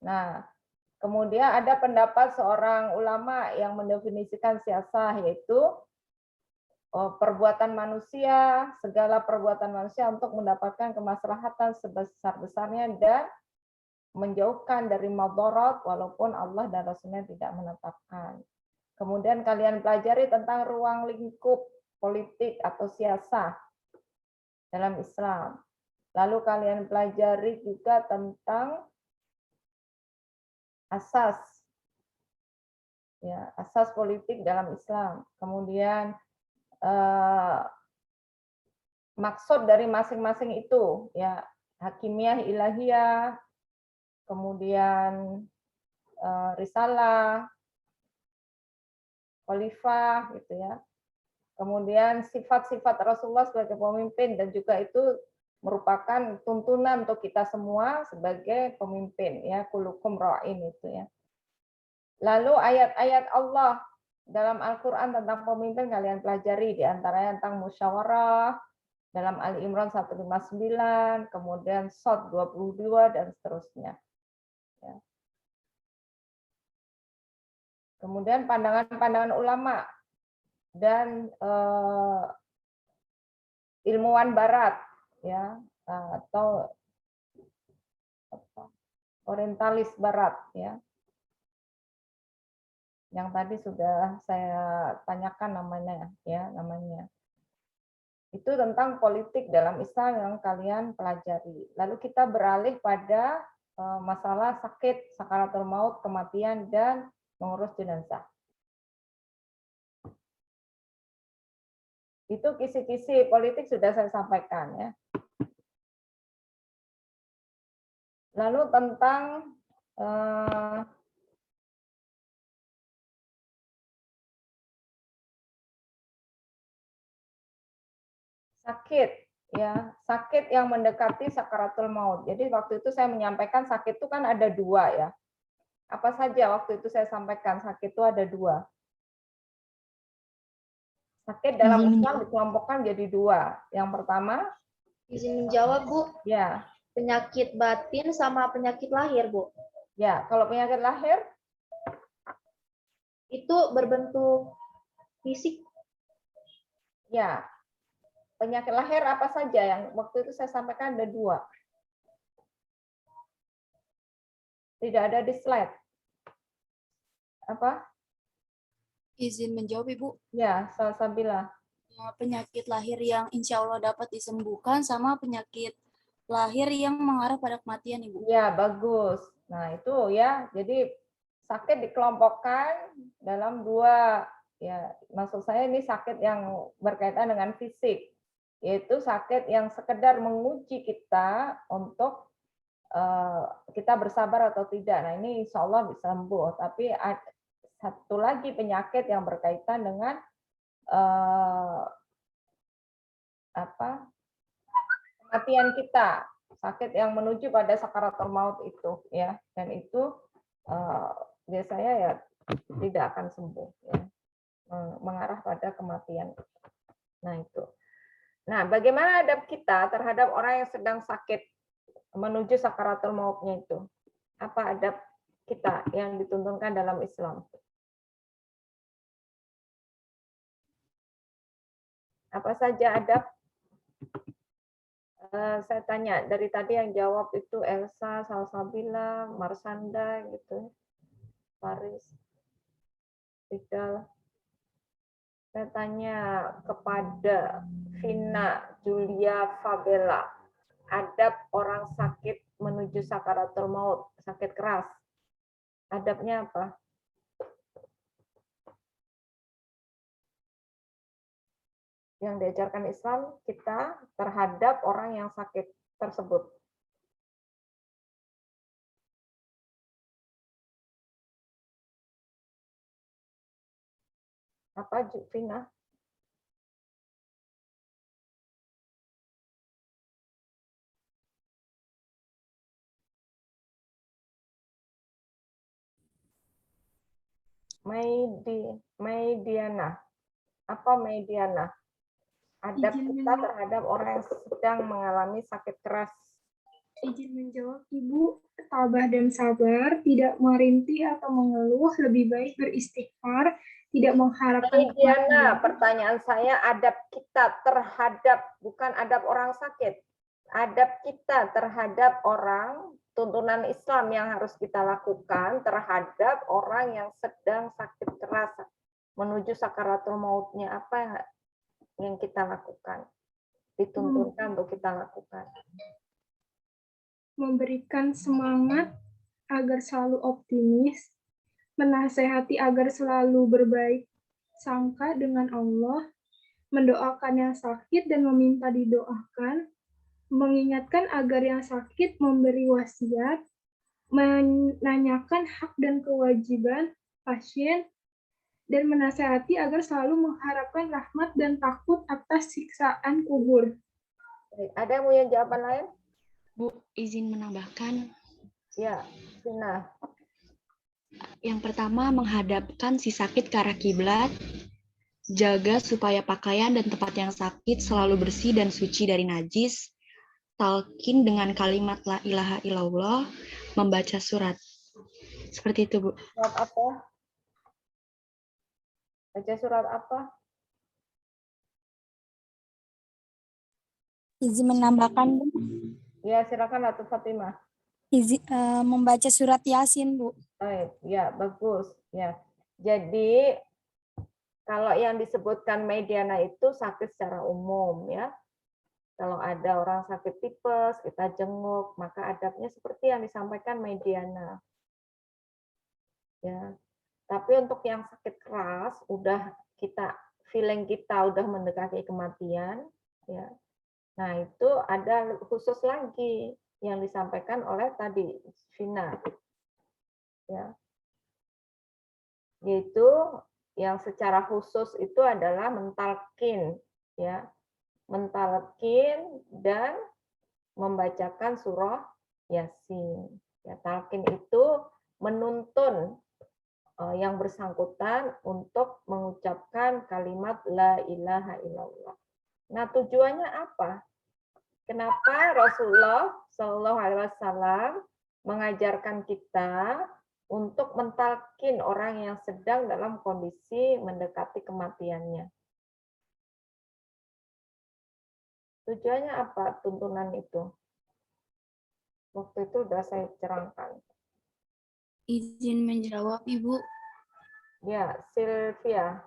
Nah, kemudian ada pendapat seorang ulama yang mendefinisikan siasah, yaitu perbuatan manusia, segala perbuatan manusia untuk mendapatkan kemaslahatan sebesar-besarnya dan menjauhkan dari madarat walaupun Allah dan Rasulnya tidak menetapkan. Kemudian kalian pelajari tentang ruang lingkup politik atau siasah dalam Islam. Lalu kalian pelajari juga tentang asas, ya, asas politik dalam Islam. Kemudian maksud dari masing-masing itu, ya, hakimiyah, ilahiyah, kemudian risalah, khalifah, gitu ya. Kemudian sifat-sifat Rasulullah sebagai pemimpin dan juga itu merupakan tuntunan untuk kita semua sebagai pemimpin, ya, kulukum ra'in itu ya. Lalu ayat-ayat Allah dalam Al-Qur'an tentang pemimpin kalian pelajari, di antaranya tentang musyawarah dalam Ali Imran 159, kemudian Shad 22 dan seterusnya. Ya. Kemudian pandangan-pandangan ulama dan ilmuwan barat, ya, atau orientalis barat, ya, yang tadi sudah saya tanyakan namanya, ya, namanya itu tentang politik dalam Islam yang kalian pelajari. Lalu kita beralih pada masalah sakit, sakaratul maut, kematian, dan mengurus jenazah. Itu kisi-kisi politik sudah saya sampaikan ya. Lalu tentang sakit, ya, sakit yang mendekati sakaratul maut. Jadi waktu itu saya menyampaikan sakit itu kan ada dua ya. Apa saja waktu itu saya sampaikan sakit itu ada dua. Sakit dalam Islam dikelompokkan jadi dua. Yang pertama, izin menjawab, Bu. Ya. Penyakit batin sama penyakit lahir, Bu. Ya, kalau penyakit lahir itu berbentuk fisik. Ya. Penyakit lahir apa saja yang waktu itu saya sampaikan ada dua. Tidak ada di slide. Apa? Izin menjawab, Ibu. Ya, Salsabila. Penyakit lahir yang insya Allah dapat disembuhkan sama penyakit lahir yang mengarah pada kematian, Ibu. Ya, bagus. Nah, itu ya. Jadi sakit dikelompokkan dalam dua, ya, maksud saya ini sakit yang berkaitan dengan fisik, yaitu sakit yang sekedar menguji kita untuk kita bersabar atau tidak. Nah, ini insya Allah bisa sembuh. Tapi satu lagi penyakit yang berkaitan dengan kematian kita, sakit yang menuju pada sakaratul maut itu, ya, dan itu biasanya ya tidak akan sembuh, ya, mengarah pada kematian. Nah itu. Nah, bagaimana adab kita terhadap orang yang sedang sakit menuju sakaratul mautnya itu? Apa adab kita yang dituntunkan dalam Islam? Apa saja adab? Saya tanya dari tadi yang jawab itu Elsa, Salsabila, Marsanda, gitu, Paris, Ridal. Saya tanya kepada Vina, Julia, Fabella, adab orang sakit menuju sakaratul maut, sakit keras. Adabnya apa? yang diajarkan Islam kita terhadap orang yang sakit tersebut. Apa, Vina? Mediana. Apa mediana? Adab kita terhadap orang yang sedang mengalami sakit keras. Izin menjawab, Ibu. Tabah dan sabar, tidak merintih atau mengeluh, lebih baik beristighfar, tidak mengharapkan Mediana, pertanyaan saya adab kita terhadap, bukan adab orang sakit. Adab kita terhadap orang, tuntunan Islam yang harus kita lakukan terhadap orang yang sedang sakit keras menuju sakaratul mautnya, apa yang kita lakukan, dituntunkan untuk kita lakukan. Memberikan semangat agar selalu optimis, menasehati agar selalu berbaik sangka dengan Allah, mendoakan yang sakit dan meminta didoakan, mengingatkan agar yang sakit memberi wasiat, menanyakan hak dan kewajiban pasien, dan menasehati agar selalu mengharapkan rahmat dan takut atas siksaan kubur. Ada yang punya jawaban lain? Bu, izin menambahkan. Ya, Vina. Yang pertama, menghadapkan si sakit ke arah kiblat, jaga supaya pakaian dan tempat yang sakit selalu bersih dan suci dari najis, talqin dengan kalimat la ilaha illallah, membaca surat. Seperti itu, Bu. Surat apa? Baca surat apa? Izin menambahkan, Bu. Ya, silakan Ratu Fatimah. Membaca surat Yasin, Bu. Ya, bagus. Ya. Jadi kalau yang disebutkan mediana itu sakit secara umum, ya. Kalau ada orang sakit tipes, kita jenguk, maka adabnya seperti yang disampaikan mediana. Ya. Tapi untuk yang sakit keras, udah feeling kita udah mendekati kematian, ya. Nah, itu ada khusus lagi yang disampaikan oleh tadi Vina. Ya. Yaitu yang secara khusus itu adalah mentalkin, ya. Mentalkin dan membacakan surah Yasin. Ya, talqin itu menuntun yang bersangkutan untuk mengucapkan kalimat la ilaha illallah. Nah, tujuannya apa? Kenapa Rasulullah Shallallahu Alaihi Wasallam mengajarkan kita untuk mentalkin orang yang sedang dalam kondisi mendekati kematiannya? Tujuannya apa tuntunan itu? Waktu itu sudah saya cerangkan. Izin menjawab, Ibu. Ya, Sylvia.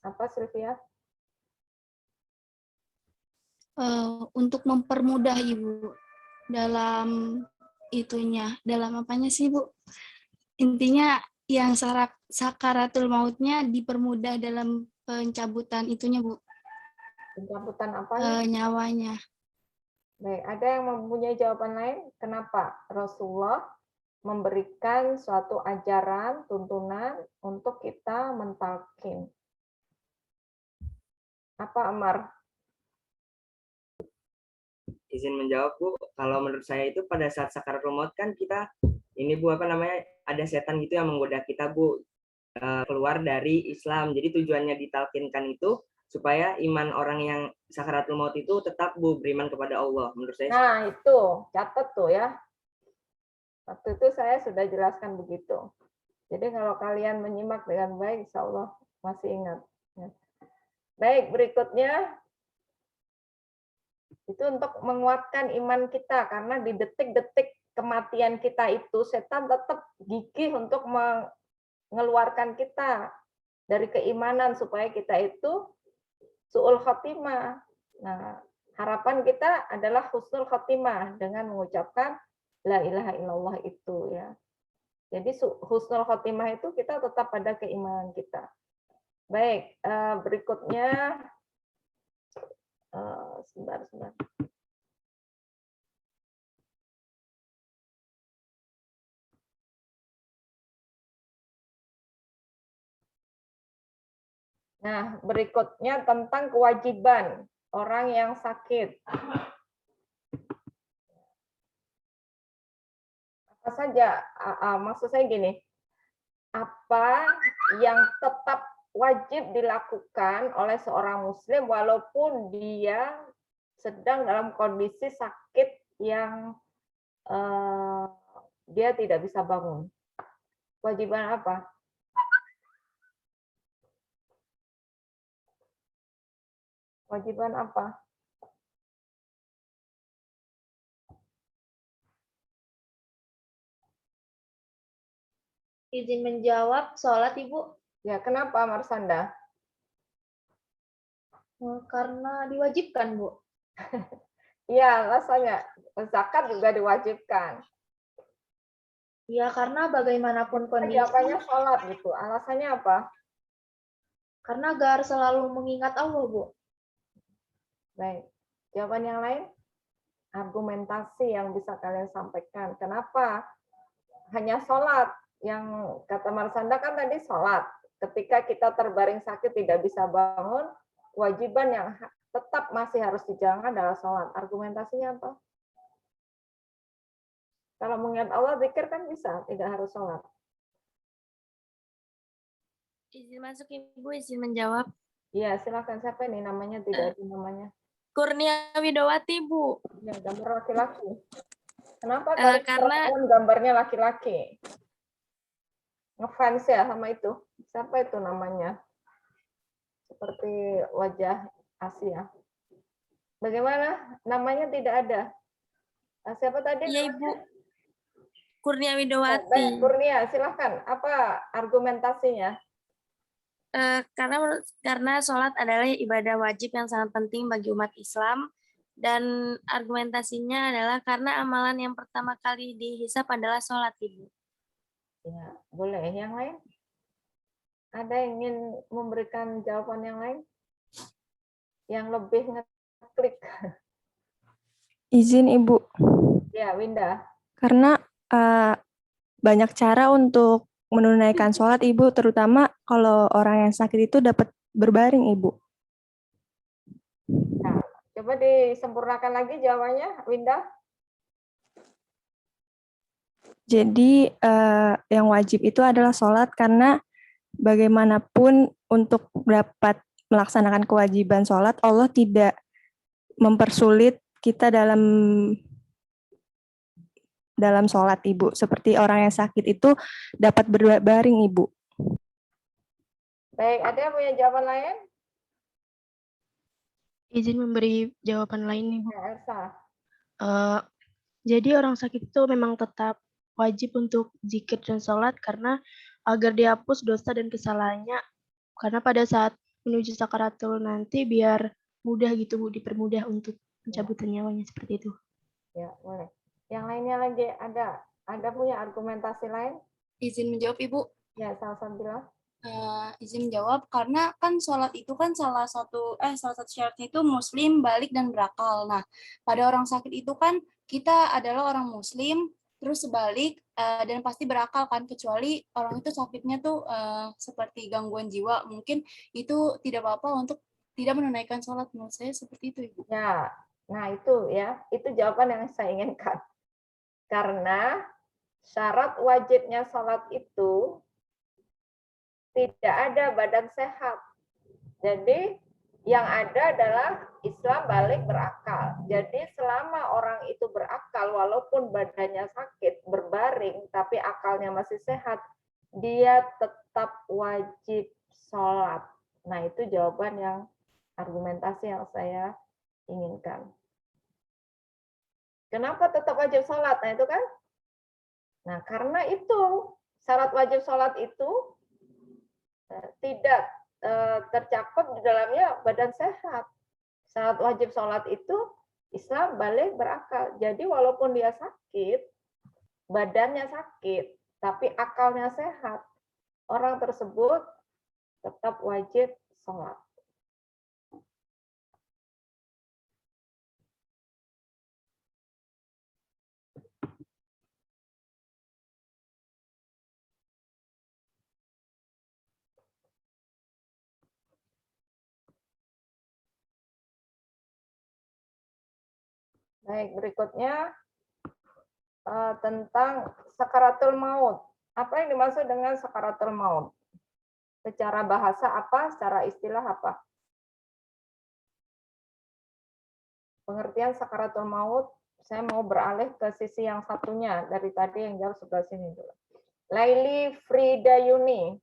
Apa, Sylvia? Untuk mempermudah, Ibu, dalam itunya, dalam apanya sih, Bu? Intinya yang sakaratul mautnya dipermudah dalam pencabutan itunya, Bu. Pencabutan apa? Nyawanya. Baik, ada yang mempunyai jawaban lain? Kenapa Rasulullah memberikan suatu ajaran, tuntunan untuk kita mentalkin? Apa, Amar? Izin menjawab, Bu. Kalau menurut saya itu pada saat sakaratul maut kan kita ini, Bu, apa namanya, ada setan gitu yang menggoda kita, Bu, keluar dari Islam. Jadi tujuannya ditalkinkan itu supaya iman orang yang sakaratul maut itu tetap, Bu, beriman kepada Allah. Menurut saya. Nah, itu catat tuh ya. Waktu itu saya sudah jelaskan begitu. Jadi kalau kalian menyimak dengan baik, insya Allah masih ingat. Baik, berikutnya itu untuk menguatkan iman kita, karena di detik-detik kematian kita itu setan tetap gigih untuk mengeluarkan kita dari keimanan supaya kita itu su'ul khotimah. Nah, harapan kita adalah husnul khotimah dengan mengucapkan la ilaha illallah itu, ya. Jadi husnul khotimah itu kita tetap pada keimanan kita. Baik, berikutnya sebentar. Nah, berikutnya tentang kewajiban orang yang sakit. Apa saja, maksud saya gini, apa yang tetap wajib dilakukan oleh seorang muslim walaupun dia sedang dalam kondisi sakit yang dia tidak bisa bangun. Kewajiban apa? Kewajiban apa? Izin menjawab, sholat Ibu. Ya, kenapa Marsanda? Karena diwajibkan, Bu. Iya, alasannya zakat juga diwajibkan. Ya, karena bagaimanapun kondisi. Jawabannya sholat gitu. Alasannya apa? Karena agar selalu mengingat Allah, Bu. Baik. Jawaban yang lain? Argumentasi yang bisa kalian sampaikan. Kenapa hanya sholat? Yang kata Marsanda kan tadi sholat. Ketika kita terbaring sakit tidak bisa bangun, kewajiban yang tetap masih harus dijalankan adalah sholat. Argumentasinya apa? Kalau mengingat Allah, zikir kan bisa, tidak harus sholat. Izin masuk Ibu, izin menjawab. Iya, silakan. Siapa ini namanya? Tidak ada namanya. Kurnia Widowati, Bu. Ya, gambar laki-laki. Kenapa karena gambarnya laki-laki? Ngefans ya sama itu. Siapa itu namanya? Seperti wajah Asia. Bagaimana? Namanya tidak ada. Siapa tadi? Iya, Ibu. Kurnia Widowati. Baik, Kurnia, silahkan. Apa argumentasinya? Karena sholat adalah ibadah wajib yang sangat penting bagi umat Islam, dan argumentasinya adalah karena amalan yang pertama kali dihisab adalah sholat, Ibu. Ya, boleh. Yang lain? Ada yang ingin memberikan jawaban yang lain? Yang lebih ngeklik? Izin Ibu. Ya, Winda. Karena banyak cara untuk menunaikan sholat Ibu, terutama kalau orang yang sakit itu dapat berbaring Ibu. Nah, coba disempurnakan lagi jawabannya, Winda. Jadi yang wajib itu adalah sholat karena bagaimanapun untuk dapat melaksanakan kewajiban sholat, Allah tidak mempersulit kita dalam sholat Ibu. Seperti orang yang sakit itu dapat berbaring Ibu. Baik, ada yang punya jawaban lain? Izin memberi jawaban lain, Ibu. Ya, Elsa. Jadi orang sakit itu memang tetap wajib untuk zikir dan sholat karena agar dihapus dosa dan kesalahannya. Karena pada saat menuju sakaratul nanti biar mudah gitu Bu, dipermudah untuk pencabutan nyawanya seperti itu. Ya, boleh. Yang lainnya lagi ada punya argumentasi lain? Izin menjawab Ibu. Ya, Salsabila. Izin menjawab karena kan sholat itu kan salah satu syaratnya itu muslim, balik dan berakal. Nah, pada orang sakit itu kan kita adalah orang muslim, terus sebalik dan pasti berakal kan, kecuali orang itu sakitnya tuh seperti gangguan jiwa, mungkin itu tidak apa-apa untuk tidak menunaikan sholat. Menurut saya seperti itu, Ibu. Ya, nah itu ya, itu jawaban yang saya inginkan. Karena syarat wajibnya sholat itu tidak ada badan sehat. Jadi yang ada adalah Islam balik berakal. Jadi selama orang itu berakal, walaupun badannya sakit, berbaring, tapi akalnya masih sehat, dia tetap wajib sholat. Nah itu jawaban yang argumentasi yang saya inginkan. Kenapa tetap wajib sholat? Nah itu kan. Nah karena itu syarat wajib sholat itu tidak tercakup di dalamnya badan sehat. Syarat wajib sholat itu Islam balik berakal. Jadi walaupun dia sakit, badannya sakit, tapi akalnya sehat, orang tersebut tetap wajib sholat. Baik, berikutnya tentang sakaratul maut. Apa yang dimaksud dengan sakaratul maut? Secara bahasa apa? Secara istilah apa? Pengertian sakaratul maut, saya mau beralih ke sisi yang satunya dari tadi yang jauh sebelah sini dulu. Laili Fridayuni.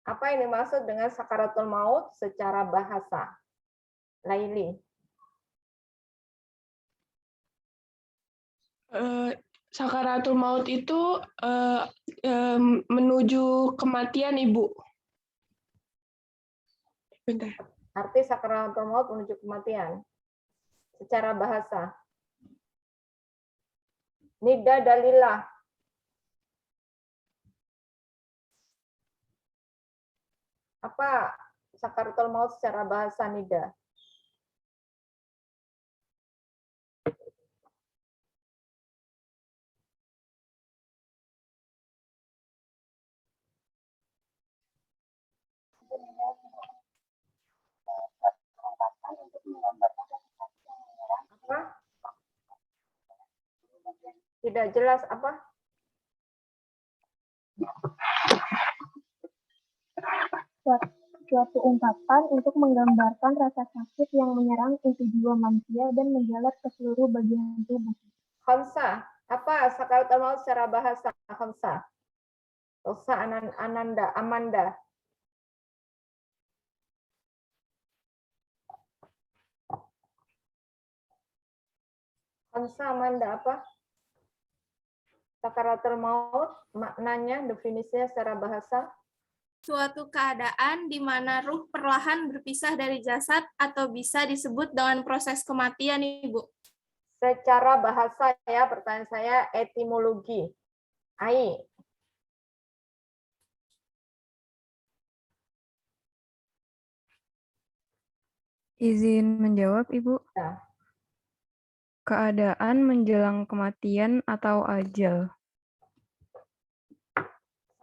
Apa yang dimaksud dengan sakaratul maut secara bahasa? Laili. Sakaratul maut itu menuju kematian, Ibu. Bentar. Arti sakaratul maut menuju kematian. Secara bahasa. Nida dalilah. Apa sakaratul maut secara bahasa, Nida? Apa? Tidak jelas apa? Suatu ungkapan untuk menggambarkan rasa sakit yang menyerang inti jiwa manusia dan menjalar ke seluruh bagian tubuh. Khamsa, apa sakaratul maut secara bahasa? Khamsa. Rosa Ananda, Amanda. Khamsa, Amanda, apa? Sakaratul maut, maknanya, definisinya secara bahasa? Suatu keadaan di mana ruh perlahan berpisah dari jasad atau bisa disebut dengan proses kematian, Ibu. Secara bahasa ya, pertanyaan saya etimologi. Ai. Izin menjawab, Ibu. Ya. Keadaan menjelang kematian atau ajal.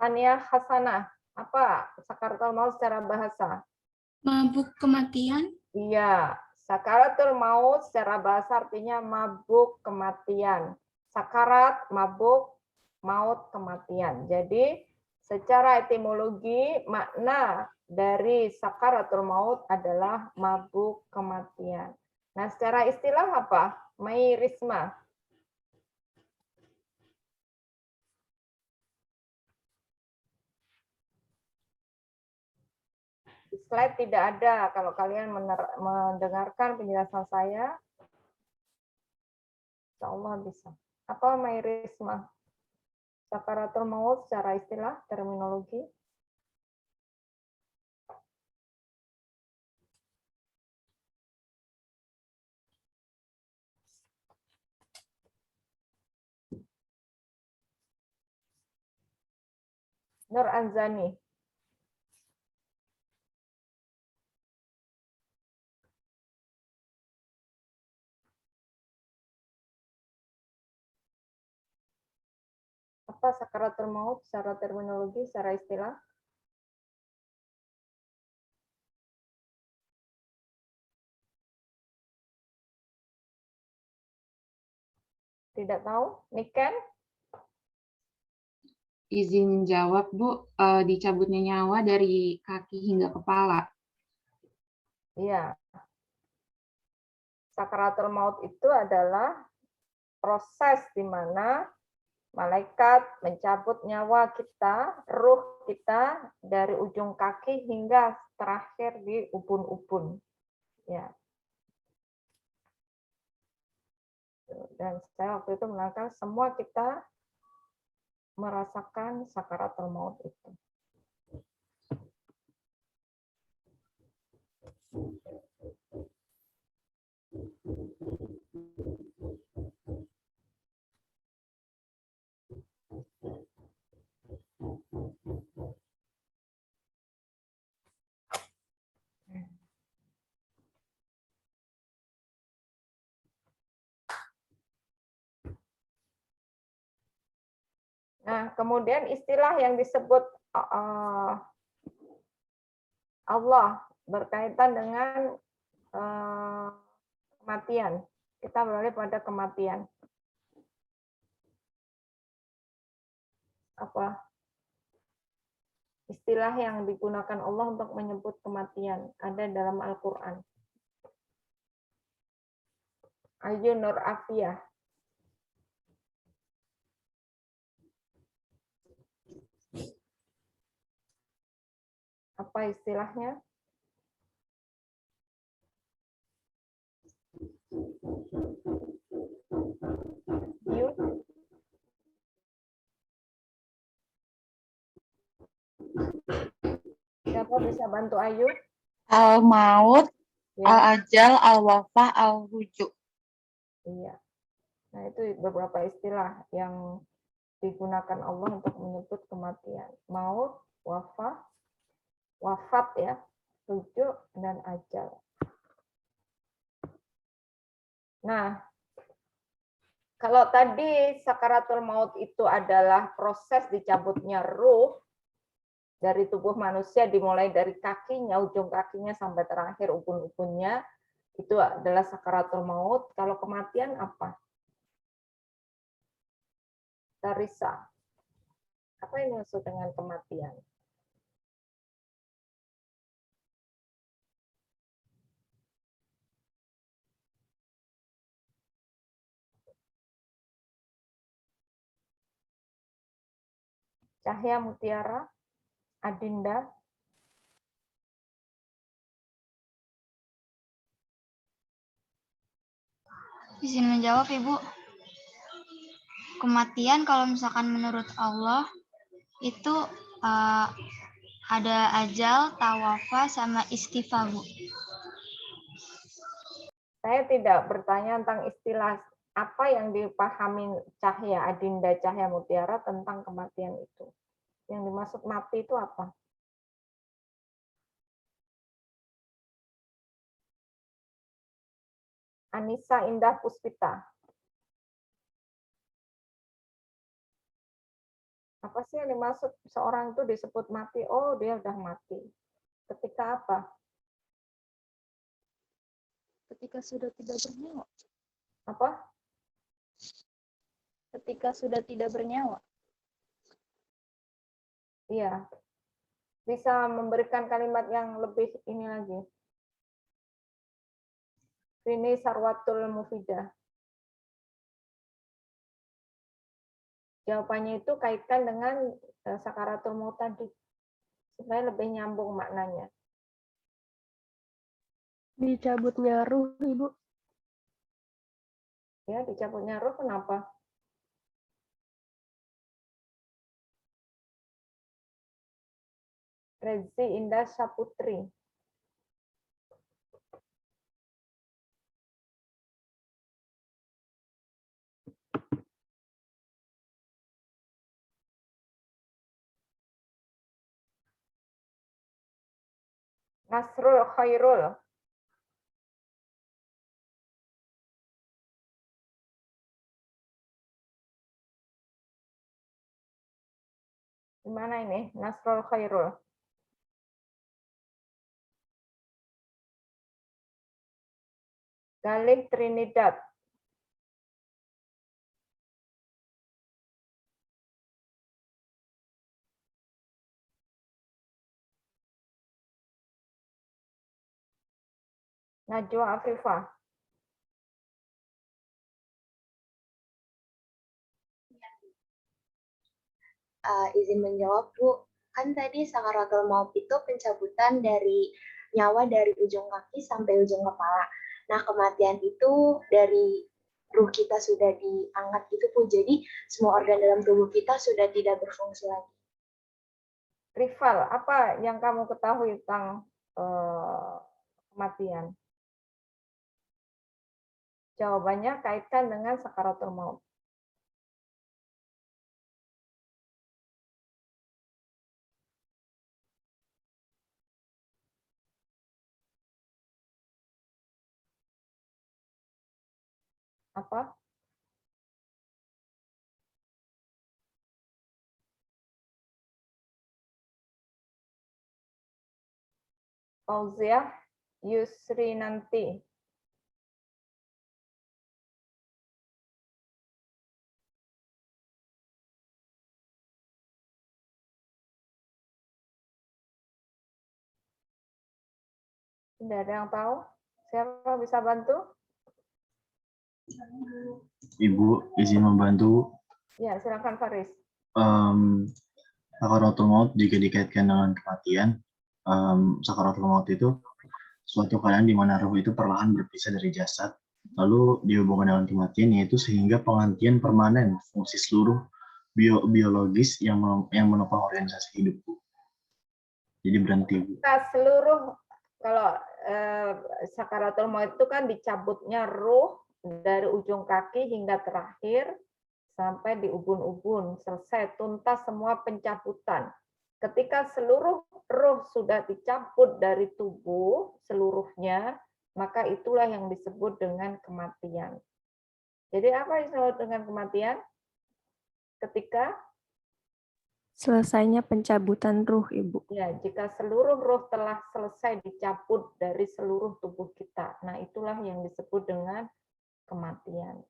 Sania Hasanah, apa sakaratul maut secara bahasa? Mabuk kematian? Iya, sakaratul maut secara bahasa artinya mabuk kematian. Sakarat, mabuk, maut, kematian. Jadi secara etimologi makna dari sakaratul maut adalah mabuk kematian. Nah, secara istilah apa? Mai Risma. Di slide tidak ada. Kalau kalian mendengarkan penjelasan saya, insya Allah bisa. Apa Mai Risma? Sakaratul maut secara istilah, terminologi. Nur Anzani. Apa sakaratul maut secara terminologi, secara istilah? Tidak tahu? Niken? Izin jawab, Bu. Dicabutnya nyawa dari kaki hingga kepala. Iya. Sakaratul maut itu adalah proses di mana malaikat mencabut nyawa kita, ruh kita dari ujung kaki hingga terakhir di ubun-ubun. Ya. Dan saya waktu itu menerangkan semua kita merasakan sakaratul maut itu. Nah, kemudian istilah yang disebut Allah berkaitan dengan kematian. Kita beralih pada kematian. Apa istilah yang digunakan Allah untuk menyebut kematian? Ada dalam Al-Quran. Ayu Nur Afiyah. Apa istilahnya? Ayu? Siapa bisa bantu Ayu? Al-maut, Ya. al-ajal, al-wafah, al-rujuk. Iya. Nah, itu beberapa istilah yang digunakan Allah untuk menyebut kematian. Maut, wafat ya, rujuk, dan ajal. Nah, kalau tadi sakaratul maut itu adalah proses dicabutnya ruh dari tubuh manusia, dimulai dari kakinya, ujung kakinya sampai terakhir ubun-ubunnya, itu adalah sakaratul maut. Kalau kematian apa? Tarisa. Apa yang dimaksud dengan kematian? Cahya Mutiara, Adinda. Izin menjawab, Ibu. Kematian kalau misalkan menurut Allah itu ada ajal, tawafa, sama istifa, Bu. Saya tidak bertanya tentang istilah apa yang dipahami Cahya Adinda Cahya Mutiara tentang kematian itu. Yang dimaksud mati itu apa? Anissa Indah Puspita. Apa sih yang dimaksud seorang itu disebut mati? Oh, dia udah mati. Ketika apa? Ketika sudah tidak bernyawa. Apa? Ketika sudah tidak bernyawa. Iya. Bisa memberikan kalimat yang lebih ini lagi. Ini Sarwatul Mufidah. Jawabannya itu kaitkan dengan sakaratul maut tadi. Supaya lebih nyambung maknanya. Dicabutnya ruh, Ibu. Ya, dicabutnya ruh kenapa? Rezi Indah Saputri. Nasrul Khairul. Gimana ini? Nasrul Khairul. Galih Trinidad. Najwa Afifah. Izin menjawab, Bu. Kan tadi sakaratul maut itu pencabutan dari nyawa dari ujung kaki sampai ujung kepala. Nah, kematian itu dari ruh kita sudah diangkat gitu, Bu. Jadi, semua organ dalam tubuh kita sudah tidak berfungsi lagi. Rival, apa yang kamu ketahui tentang kematian? Jawabannya kaitkan dengan sakaratul maut. Apa? Fauziah Yusri nanti. Tidak ada yang tahu? Siapa bisa bantu? Ibu, izin membantu. Ya, silakan Faris. Sakaratul maut jika dikaitkan dengan kematian, sakaratul maut itu suatu keadaan di mana roh itu perlahan berpisah dari jasad, lalu dihubungkan dengan kematian, yaitu sehingga penghentian permanen fungsi seluruh biologis yang menopang organisasi hidup. Jadi berhenti. Seluruh, kalau sakaratul maut itu kan dicabutnya ruh dari ujung kaki hingga terakhir sampai di ubun-ubun, selesai tuntas semua pencabutan. Ketika seluruh ruh sudah dicabut dari tubuh seluruhnya, maka itulah yang disebut dengan kematian. Jadi apa yang disebut dengan kematian? Ketika selesainya pencabutan ruh, Ibu. Ya, jika seluruh ruh telah selesai dicabut dari seluruh tubuh kita. Nah, itulah yang disebut dengan kematian.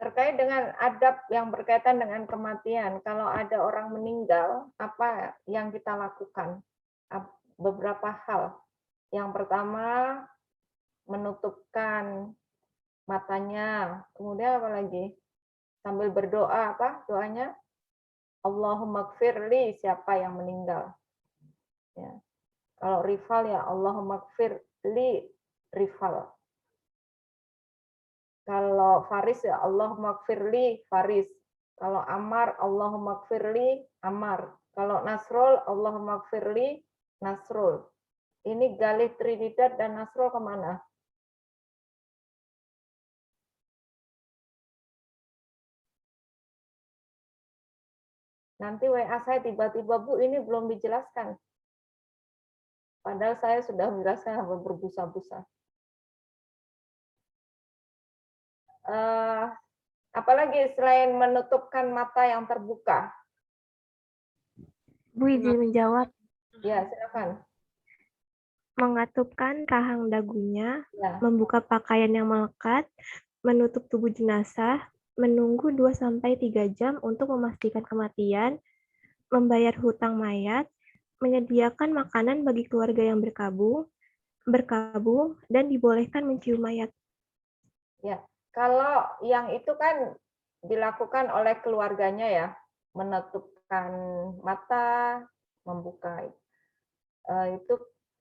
Terkait dengan adab yang berkaitan dengan kematian, kalau ada orang meninggal, apa yang kita lakukan? Beberapa hal. Yang pertama, menutupkan matanya. Kemudian apa lagi? Sambil berdoa, apa doanya? Allahumma gfirli, siapa yang meninggal. Ya. Kalau rival ya Allahumma gfirli rival. Kalau Faris ya Allahumma gfirli Faris. Kalau Ammar Allahumma gfirli Ammar. Kalau Nasrul Allahumma gfirli Nasrul. Ini Galih Trinidat dan Nasrul kemana? Nanti WA saya tiba-tiba, Bu, ini belum dijelaskan. Padahal saya sudah menjelaskan berbusa-busa. Apalagi selain menutupkan mata yang terbuka? Bu, izin menjawab. Ya, silakan. Mengatupkan rahang dagunya, Ya. membuka pakaian yang melekat, menutup tubuh jenazah, menunggu 2-3 jam untuk memastikan kematian, membayar hutang mayat, menyediakan makanan bagi keluarga yang berkabung, dan dibolehkan mencium mayat. Ya, kalau yang itu kan dilakukan oleh keluarganya ya, menutupkan mata, membuka itu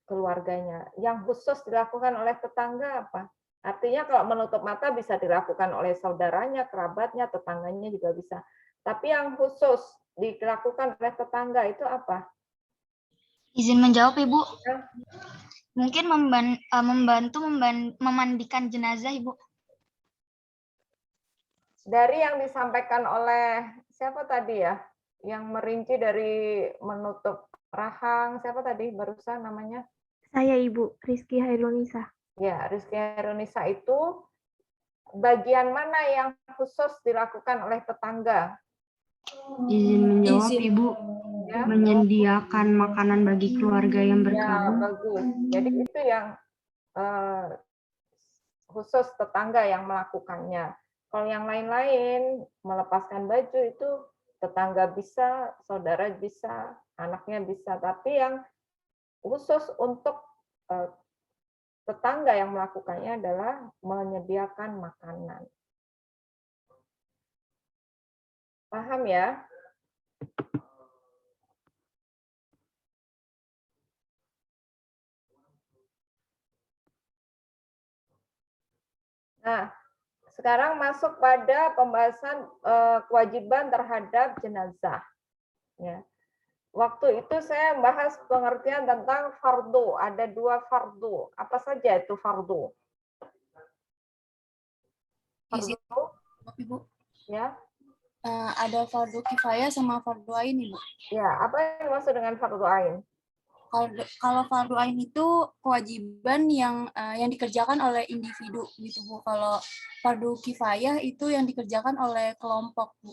keluarganya. Yang khusus dilakukan oleh tetangga apa? Artinya kalau menutup mata bisa dilakukan oleh saudaranya, kerabatnya, tetangganya juga bisa. Tapi yang khusus dilakukan oleh tetangga itu apa? Izin menjawab, Ibu. Mungkin membantu memandikan jenazah, Ibu. Dari yang disampaikan oleh siapa tadi ya? Yang merinci dari menutup rahang, siapa tadi barusan namanya? Saya, Ibu, Rizky Hairunisa. Ya, Rizky Hairunisa itu bagian mana yang khusus dilakukan oleh tetangga? Izin menjawab, Ibu. Ya. Menyediakan makanan bagi keluarga yang Ya, berkabung. bagus. Jadi itu yang khusus tetangga yang melakukannya. Kalau yang lain-lain, melepaskan baju itu tetangga bisa, saudara bisa, anaknya bisa. Tapi yang khusus untuk tetangga yang melakukannya adalah menyediakan makanan. Paham ya? Nah, sekarang masuk pada pembahasan kewajiban terhadap jenazah. Ya. Waktu itu saya membahas pengertian tentang fardu. Ada 2 fardu. Apa saja itu fardu? Fardu, Ibu. ya. Ada fardu kifayah sama fardu ain, Ibu. Ya, apa yang dimaksud dengan fardu ain? Kalau fardu ain itu kewajiban yang dikerjakan oleh individu gitu, Bu. Kalau fardu kifayah itu yang dikerjakan oleh kelompok, Bu.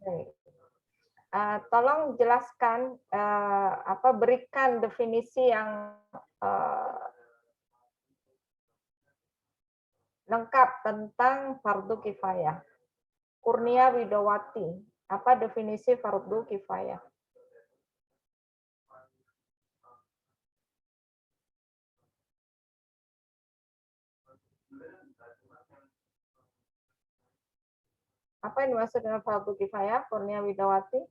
Baik. Tolong jelaskan berikan definisi yang lengkap tentang fardu kifayah. Kurnia Widowati, apa definisi fardu kifayah? Apa yang dimaksud dengan fardu kifayah, Kurnia Widowati?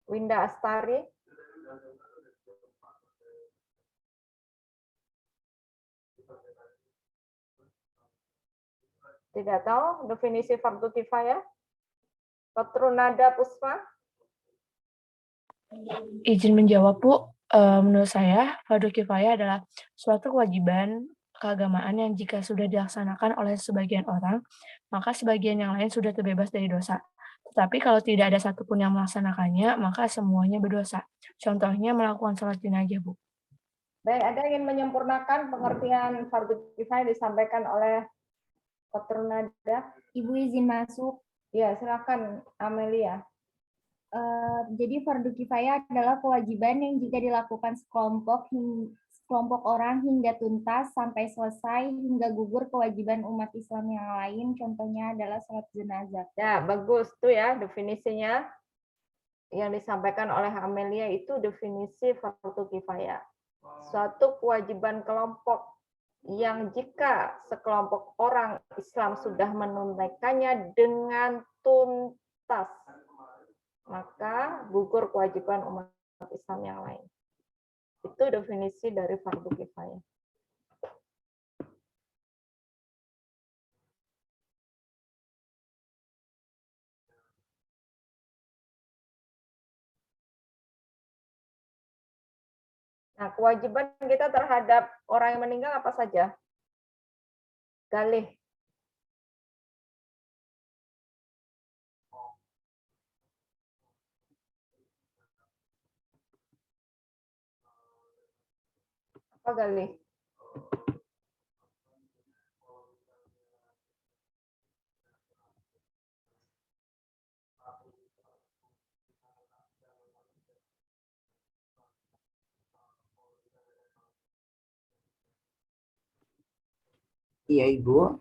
Winda Astari. Tidak tahu definisi fardu kifayah? Petrunada Puspa. Izin menjawab, Bu. Menurut saya, fardu kifayah adalah suatu kewajiban keagamaan yang jika sudah dilaksanakan oleh sebagian orang, maka sebagian yang lain sudah terbebas dari dosa. Tetapi kalau tidak ada satupun yang melaksanakannya, maka semuanya berdosa. Contohnya melakukan sholat jenazah, Bu. Baik, ada yang ingin menyempurnakan pengertian fardu kifayah disampaikan oleh Petrunada? Ibu izin masuk. Ya, silakan Amelia. Jadi fardu kifayah adalah kewajiban yang jika dilakukan sekelompok orang hingga tuntas sampai selesai hingga gugur kewajiban umat Islam yang lain. Contohnya adalah sholat jenazah. Ya, bagus tuh ya definisinya. Yang disampaikan oleh Amelia itu definisi fardu kifayah. Suatu kewajiban kelompok yang jika sekelompok orang Islam sudah menunaikannya dengan tuntas, maka gugur kewajiban umat Islam yang lain. Itu definisi dari fardu kifayah. Nah, kewajiban kita terhadap orang yang meninggal apa saja? Galih. Apa Galih? Iya, Ibu.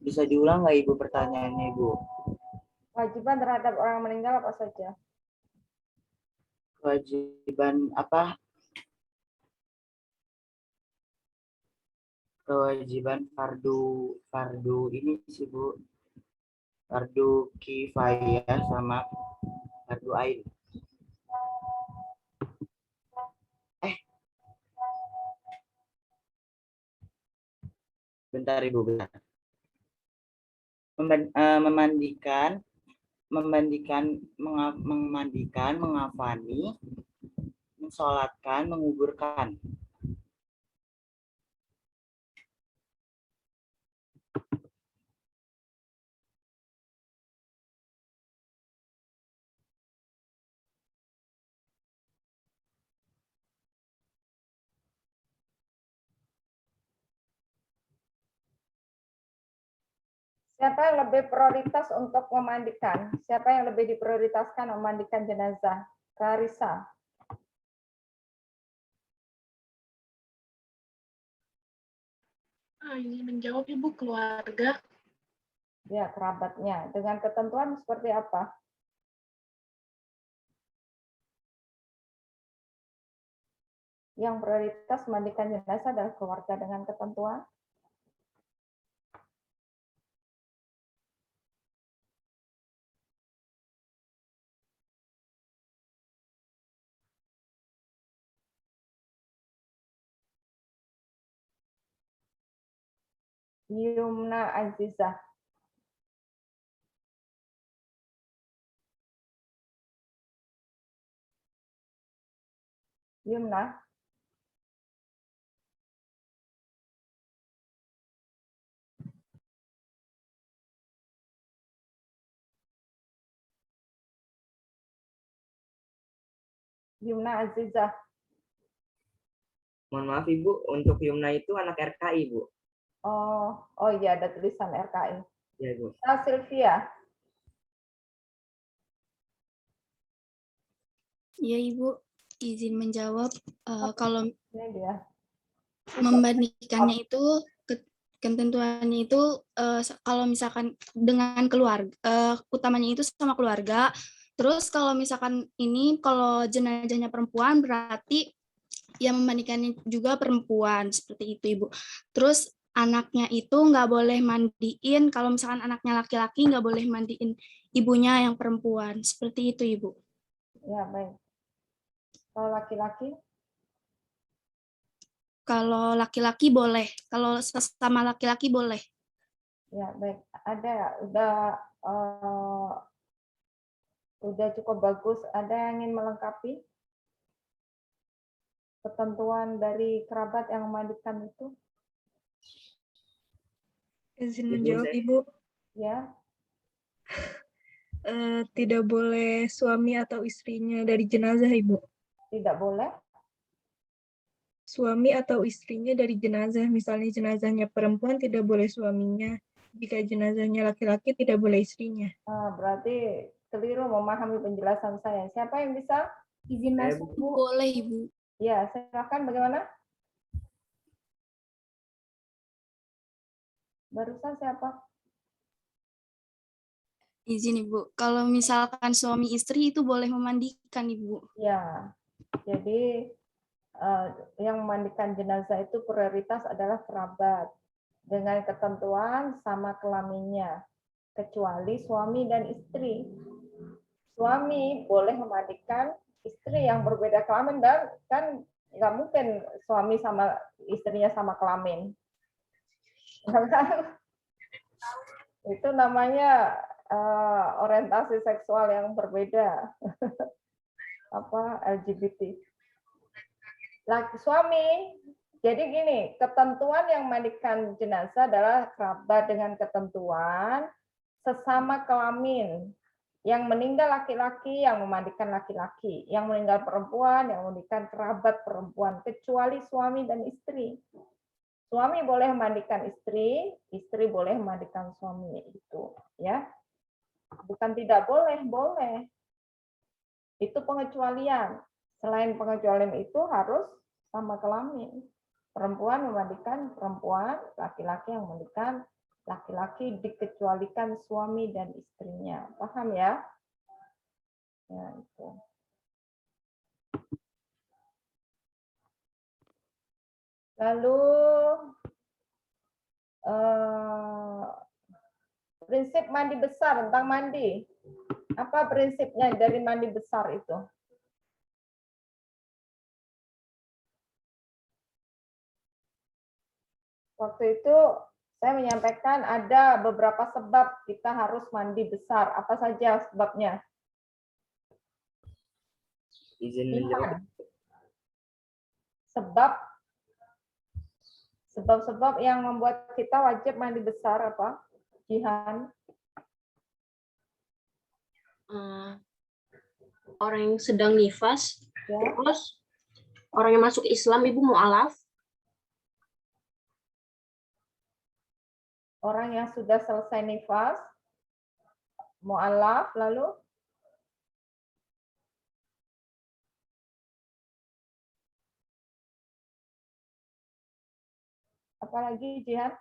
Bisa diulang nggak Ibu pertanyaannya, Ibu? Kewajiban terhadap orang meninggal apa saja? Kewajiban apa? Kewajiban fardu ini sih, Bu. Fardu kifayah sama fardu ain. Bentar Ibu, bentar. Memandikan, mengafani, mensolatkan, menguburkan. Siapa yang lebih prioritas untuk memandikan? Siapa yang lebih diprioritaskan memandikan jenazah? Clarissa. Ini menjawab Ibu, keluarga. Ya, kerabatnya. Dengan ketentuan seperti apa? Yang prioritas memandikan jenazah adalah keluarga dengan ketentuan? Yumna Azizah. Yumna. Yumna Azizah. Mohon maaf Ibu, untuk Yumna itu anak RKI, Bu. Oh iya, ada tulisan RKI. Ya, Bu. Sylvia. Iya Ibu, izin menjawab. Kalau Ini dia. membandingkannya itu ketentuannya itu kalau misalkan dengan keluarga, utamanya itu sama keluarga. Terus kalau misalkan ini kalau jenazahnya perempuan berarti yang membandingkannya juga perempuan, seperti itu Ibu. Terus anaknya itu nggak boleh mandiin, kalau misalkan anaknya laki-laki nggak boleh mandiin ibunya yang perempuan, seperti itu Ibu. Ya, baik. Kalau laki-laki? Kalau laki-laki boleh, kalau sesama laki-laki boleh. Ya, baik. Ada, udah cukup bagus. Ada yang ingin melengkapi ketentuan dari kerabat yang memandikan itu? Izin menjawab, Ibu. Ya. Tidak boleh suami atau istrinya dari jenazah, Ibu. Tidak boleh? Suami atau istrinya dari jenazah. Misalnya jenazahnya perempuan, tidak boleh suaminya. Jika jenazahnya laki-laki, tidak boleh istrinya. Berarti keliru memahami penjelasan saya. Siapa yang bisa? Izin masuk, Bu. Boleh, Ibu. Ya, silakan. Bagaimana? Barusan siapa? Izin Ibu, kalau misalkan suami istri itu boleh memandikan Ibu. Ya, jadi yang memandikan jenazah itu prioritas adalah kerabat dengan ketentuan sama kelaminnya, kecuali suami dan istri. Suami boleh memandikan istri yang berbeda kelamin, dan kan nggak mungkin suami sama istrinya sama kelamin. Itu namanya orientasi seksual yang berbeda. Apa LGBT. Suami, jadi gini, ketentuan yang memandikan jenazah adalah kerabat dengan ketentuan sesama kelamin. Yang meninggal laki-laki, yang memandikan laki-laki. Yang meninggal perempuan, yang memandikan kerabat perempuan. Kecuali suami dan istri. Suami boleh memandikan istri, istri boleh memandikan suami. Itu, ya. Bukan tidak boleh, boleh. Itu pengecualian. Selain pengecualian itu harus sama kelamin. Perempuan memandikan perempuan, laki-laki yang memandikan laki-laki, dikecualikan suami dan istrinya. Paham ya? Ya, itu. Lalu prinsip mandi besar, tentang mandi. Apa prinsipnya dari mandi besar itu? Waktu itu saya menyampaikan ada beberapa sebab kita harus mandi besar. Apa saja sebabnya? Izin menjawab. Sebab-sebab yang membuat kita wajib mandi besar apa? Jihan? Orang yang sedang nifas, ya. Terus orang yang masuk Islam, Ibu, mu'alaf. Orang yang sudah selesai nifas, mu'alaf, lalu? Apalagi Jihan?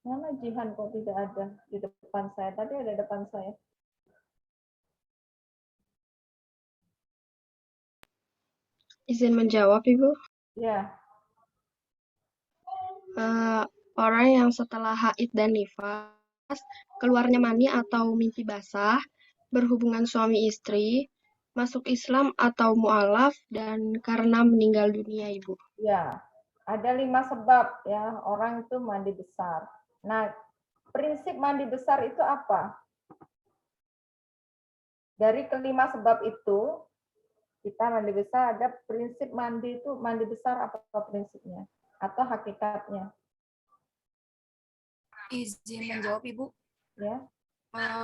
Mana Jihan kok tidak ada di depan saya? Tadi ada di depan saya. Izin menjawab, Ibu. Ya. Orang yang setelah haid dan nifas, keluarnya mani atau mimpi basah, berhubungan suami istri, masuk Islam atau mu'alaf, dan karena meninggal dunia, Ibu. Ya, Ada 5 sebab ya orang itu mandi besar. Nah, prinsip mandi besar itu apa? Dari kelima sebab itu, kita mandi besar ada prinsip mandi itu, mandi besar apa prinsipnya? Atau hakikatnya? Izin menjawab, Ibu. Ya.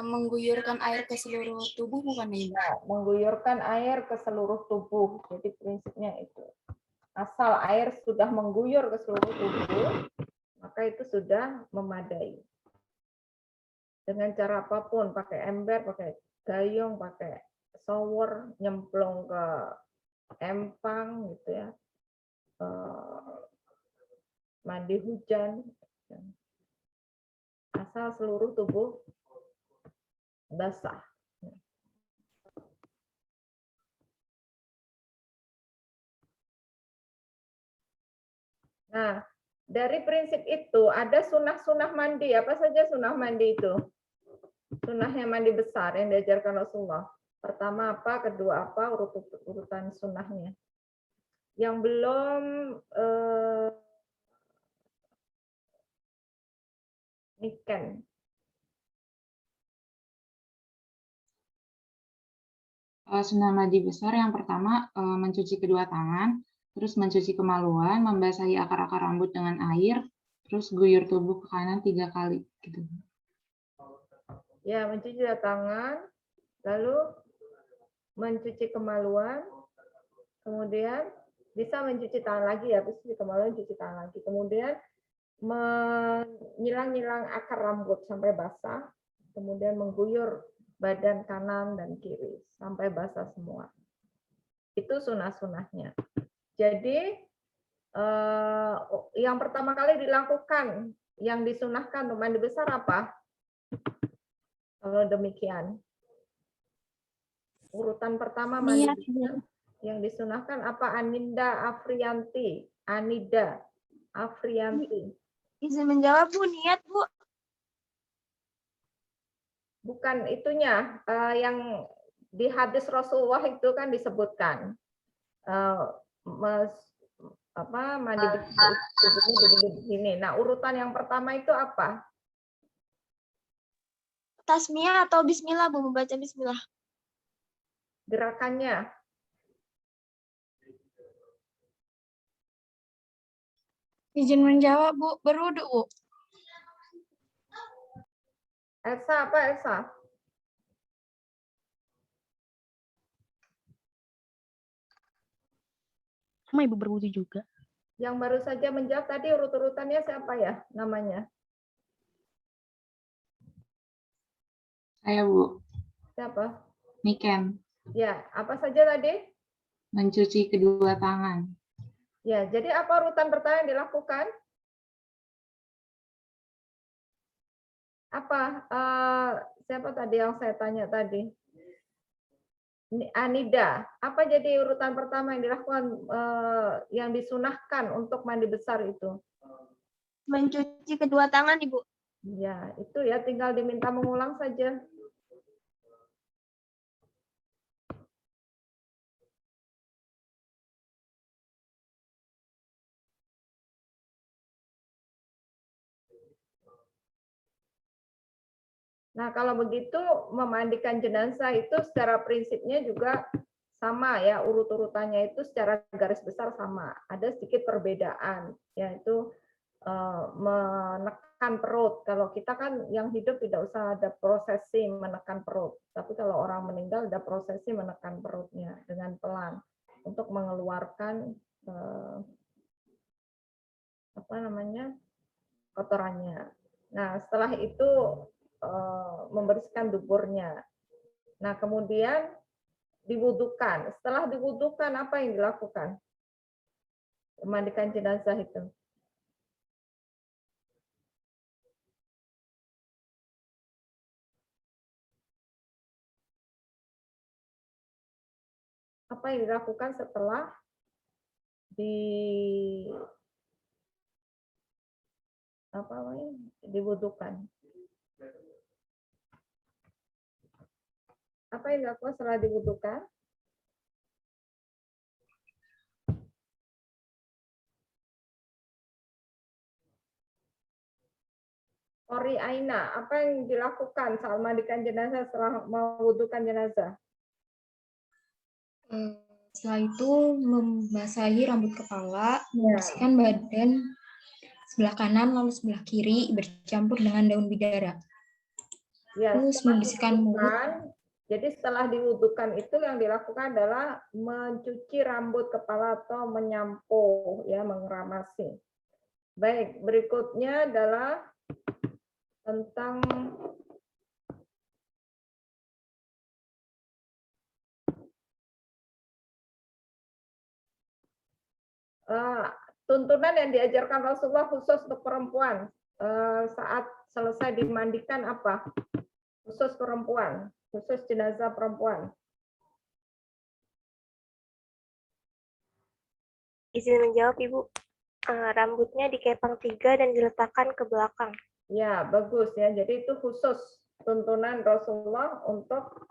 Mengguyurkan air ke seluruh tubuh bukan Ibu? Ya, mengguyurkan air ke seluruh tubuh. Jadi prinsipnya itu. Asal air sudah mengguyur ke seluruh tubuh, maka itu sudah memadai. Dengan cara apapun, pakai ember, pakai gayung, pakai shower, nyemplung ke empang gitu ya, mandi hujan, asal seluruh tubuh basah. Nah, dari prinsip itu ada sunah-sunah mandi. Apa saja sunah mandi itu? Sunahnya mandi besar yang diajarkan Rasulullah. Pertama apa, kedua apa, urutan sunahnya. Yang belum niken. Sunah mandi besar yang pertama mencuci kedua tangan, terus mencuci kemaluan, membasahi akar-akar rambut dengan air, terus guyur tubuh ke kanan 3 kali gitu. Ya, mencuci tangan, lalu mencuci kemaluan, kemudian bisa mencuci tangan lagi ya, terus cuci kemaluan, cuci tangan lagi. Kemudian menyilang-nyilang akar rambut sampai basah, kemudian mengguyur badan kanan dan kiri sampai basah semua. Itu sunah-sunahnya. Jadi yang pertama kali dilakukan, yang disunahkan untuk mandi besar apa? Kalau demikian, urutan pertama mandi besar yang disunahkan apa? Anida Afrianti. Izin menjawab, Bu. Niat, Bu. Bukan itunya, yang di hadis Rasulullah itu kan disebutkan mandi besar begini. Nah, urutan yang pertama itu apa? Tasmiyah atau bismillah, Bu, membaca bismillah. Gerakannya. Izin menjawab, Bu. Berwudu, Bu. Elsa, apa Elsa? Sama Ibu berwudu juga. Yang baru saja menjawab tadi urut-urutannya siapa ya namanya? Saya, Bu. Siapa? Niken. Ya, apa saja tadi? Mencuci kedua tangan. Ya, jadi apa urutan pertama yang dilakukan? Apa? Siapa tadi yang saya tanya tadi? Anida. Apa jadi urutan pertama yang dilakukan, yang disunahkan untuk mandi besar itu? Mencuci kedua tangan, Ibu. Ya, itu ya tinggal diminta mengulang saja. Nah, kalau begitu memandikan jenazah itu secara prinsipnya juga sama ya, urut-urutannya itu secara garis besar sama. Ada sedikit perbedaan, yaitu menekan perut. Kalau kita kan yang hidup tidak usah ada prosesi menekan perut, tapi kalau orang meninggal ada prosesi menekan perutnya dengan pelan untuk mengeluarkan kotorannya. Nah, setelah itu membersihkan duburnya. Nah, kemudian diwudukan. Setelah diwudukan, apa yang dilakukan? Memandikan jenazah itu. Apa yang dilakukan setelah diwudukan? Apa yang dilakukan setelah diwudukan? Ori Aina, apa yang dilakukan saat mandikan jenazah setelah mewudukan jenazah? Setelah itu membasahi rambut kepala, membersihkan badan sebelah kanan lalu sebelah kiri bercampur dengan daun bidara. Ya, Terus membersihkan mulut. Jadi setelah diwudukan itu yang dilakukan adalah mencuci rambut kepala atau menyampo, ya, mengeramasi. Baik, berikutnya adalah tentang tuntunan yang diajarkan Rasulullah khusus untuk perempuan saat selesai dimandikan apa? Khusus perempuan, khusus jenazah perempuan. Izin menjawab, Ibu. Rambutnya dikepang 3 dan diletakkan ke belakang. Ya, bagus ya. Jadi itu khusus tuntunan Rasulullah untuk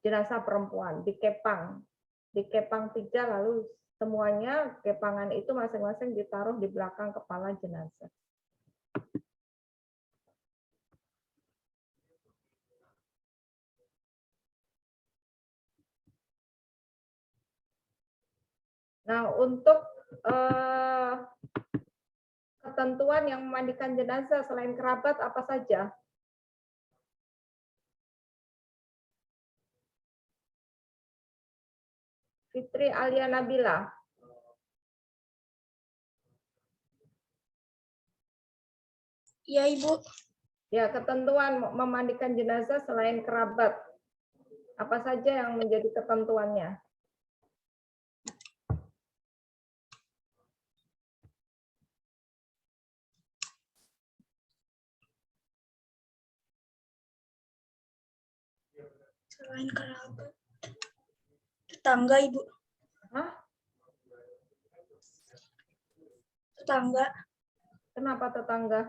jenazah perempuan, dikepang 3 lalu semuanya kepangan itu masing-masing ditaruh di belakang kepala jenazah. Nah, untuk ketentuan yang memandikan jenazah selain kerabat apa saja? Fitri Alia Nabila. Ya, Ibu. Ya, ketentuan memandikan jenazah selain kerabat. Apa saja yang menjadi ketentuannya? Selain kerabat. Tetangga, Ibu. Hah? Tetangga. Kenapa tetangga?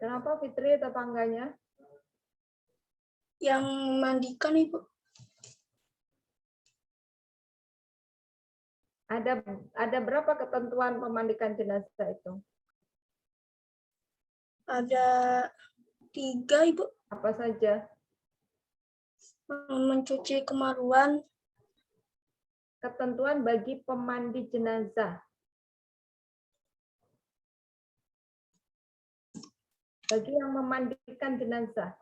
Kenapa Fitri tetangganya? Yang mandikan, Ibu. Ada berapa ketentuan memandikan jenazah itu? Ada 3, Ibu. Apa saja? Mencuci kemaluan. Ketentuan bagi pemandi jenazah. Bagi yang memandikan jenazah.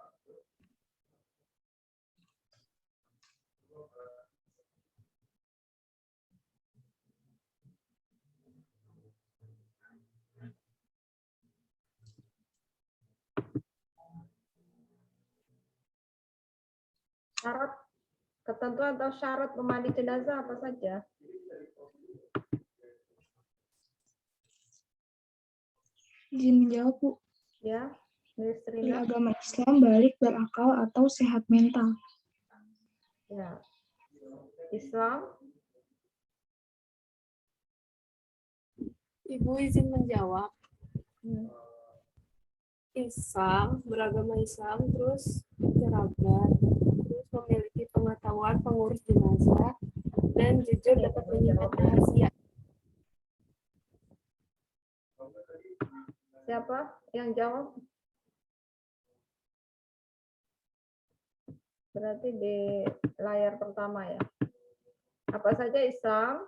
Syarat, ketentuan atau syarat memandi jenazah apa saja? Izin menjawab, Bu. Ya, Miss Di Rina. agama Islam balik berakal atau sehat mental. Ya. Islam. Ibu izin menjawab. Islam, beragama Islam, terus kerabat, terus memiliki pengetahuan pengurus jenazah, dan jujur dapat menyimpan rahasia. Siapa yang jawab? Berarti di layar pertama ya. Apa saja Islam?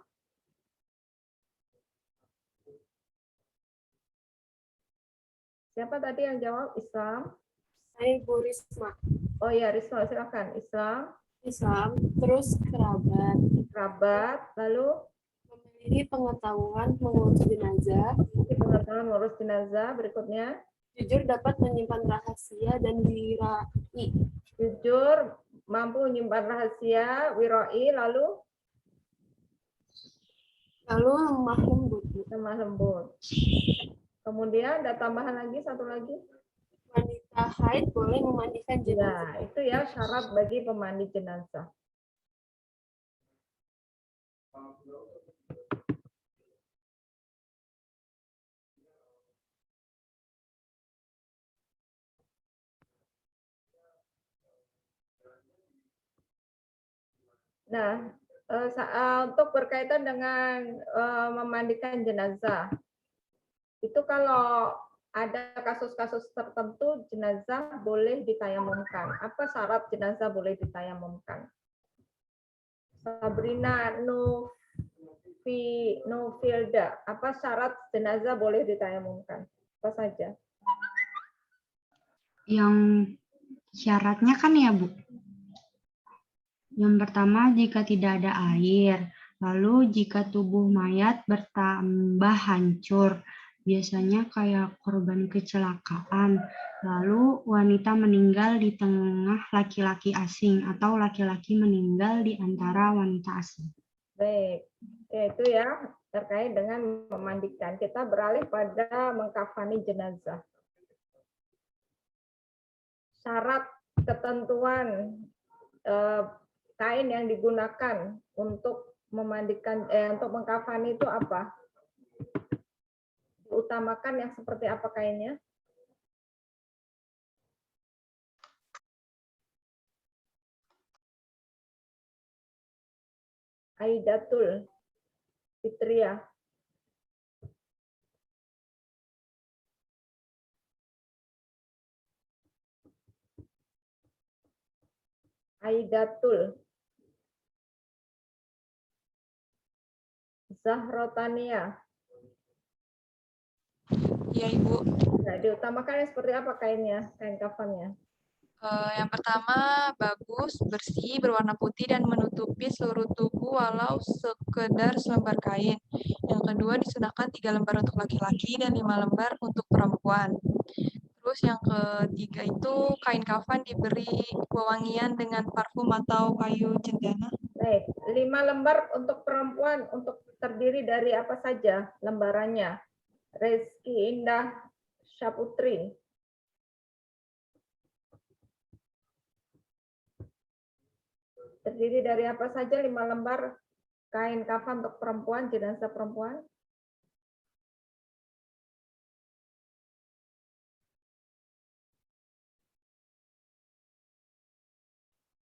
Siapa tadi yang jawab Islam? Saya Ibu Risma. Oh ya, Risma, silakan. Islam, terus kerabat. Kerabat, lalu memiliki pengetahuan mengurus jenazah. Mengurus jenazah. Berikutnya, jujur dapat menyimpan rahasia dan wirai. Jujur, mampu menyimpan rahasia, wirai, lalu lemah lembut. Lemah lembut. Kemudian ada tambahan lagi, satu lagi. Wanita haid boleh memandikan jenazah. Ya, itu ya syarat bagi pemandi jenazah. Nah, untuk berkaitan dengan memandikan jenazah, itu kalau ada kasus-kasus tertentu jenazah boleh ditayamumkan. Apa syarat jenazah boleh ditayamumkan? Sabrina Nufilda, apa syarat jenazah boleh ditayamumkan? Apa saja? Yang syaratnya kan ya, Bu. Yang pertama, jika tidak ada air. Lalu jika tubuh mayat bertambah hancur, biasanya kayak korban kecelakaan. Lalu wanita meninggal di tengah laki-laki asing atau laki-laki meninggal di antara wanita asing. Baik, oke, itu ya terkait dengan memandikan. Kita beralih pada mengkafani jenazah. Syarat ketentuan kain yang digunakan untuk memandikan untuk mengkafani itu apa? Diutamakan yang seperti apa kainnya? Aidatul Fitria. Aidatul Zahrotania. Iya, Ibu. Nah, diutamakan yang seperti apa kainnya, kain kafannya? Yang pertama, bagus, bersih, berwarna putih, dan menutupi seluruh tubuh walau sekedar selembar kain. Yang kedua, disunahkan 3 lembar untuk laki-laki dan 5 lembar untuk perempuan. Terus yang ketiga itu kain kafan diberi wewangian dengan parfum atau kayu cendana. Baik, 5 lembar untuk perempuan, untuk terdiri dari apa saja lembarannya? Rizky Indah Syaputri. Terdiri dari apa saja 5 lembar kain kafan untuk perempuan, jenazah perempuan?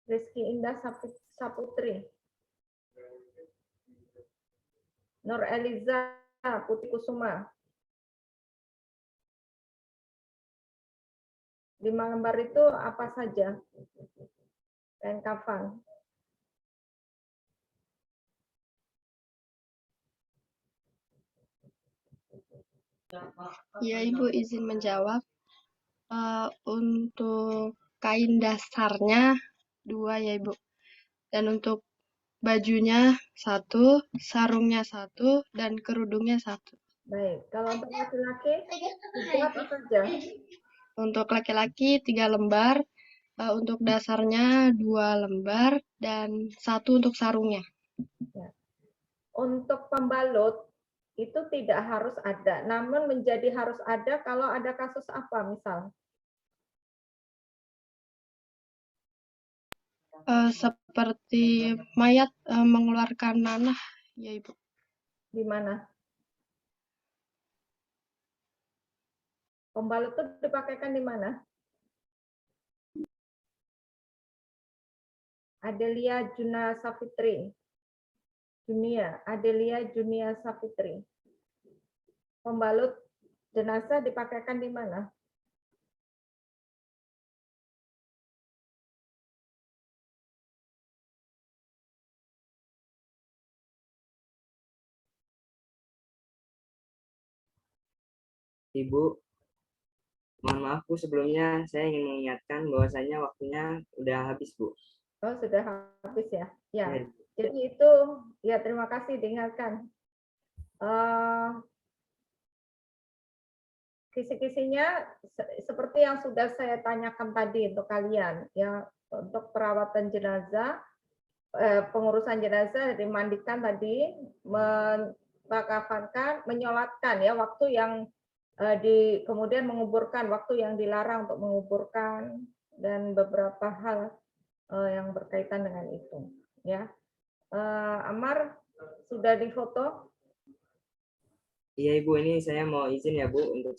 Rizky Indah Saputri. Nur Eliza Putih Kusuma. 5 lembar itu apa saja? Kain kafan. Ya, Ibu izin menjawab. Untuk kain dasarnya 2 ya, Ibu. Dan untuk bajunya 1, sarungnya 1, dan kerudungnya 1. Baik, kalau untuk laki-laki, 3 apa saja? Untuk laki-laki 3 lembar, untuk dasarnya 2 lembar, dan 1 untuk sarungnya. Ya. Untuk pembalut, itu tidak harus ada, namun menjadi harus ada kalau ada kasus apa, misal? Seperti mayat mengeluarkan nanah, ya Ibu. Di mana? Pembalut itu dipakaikan di mana? Adelia Junia Safitri. Adelia Junia Safitri. Pembalut jenazah dipakaikan di mana? Ibu, mohon maaf Bu, sebelumnya saya ingin mengingatkan bahwasanya waktunya udah habis Bu. Oh, sudah habis ya? Ya. Ya. Jadi itu, ya terima kasih diingatkan. Kisi-kisinya seperti yang sudah saya tanyakan tadi untuk kalian, ya, untuk perawatan jenazah, pengurusan jenazah, dimandikan tadi, mengkafankan, menyolatkan, ya, waktu yang kemudian menguburkan, waktu yang dilarang untuk menguburkan, dan beberapa hal yang berkaitan dengan itu, ya. Amar, sudah difoto? Iya Ibu, ini saya mau izin ya Bu untuk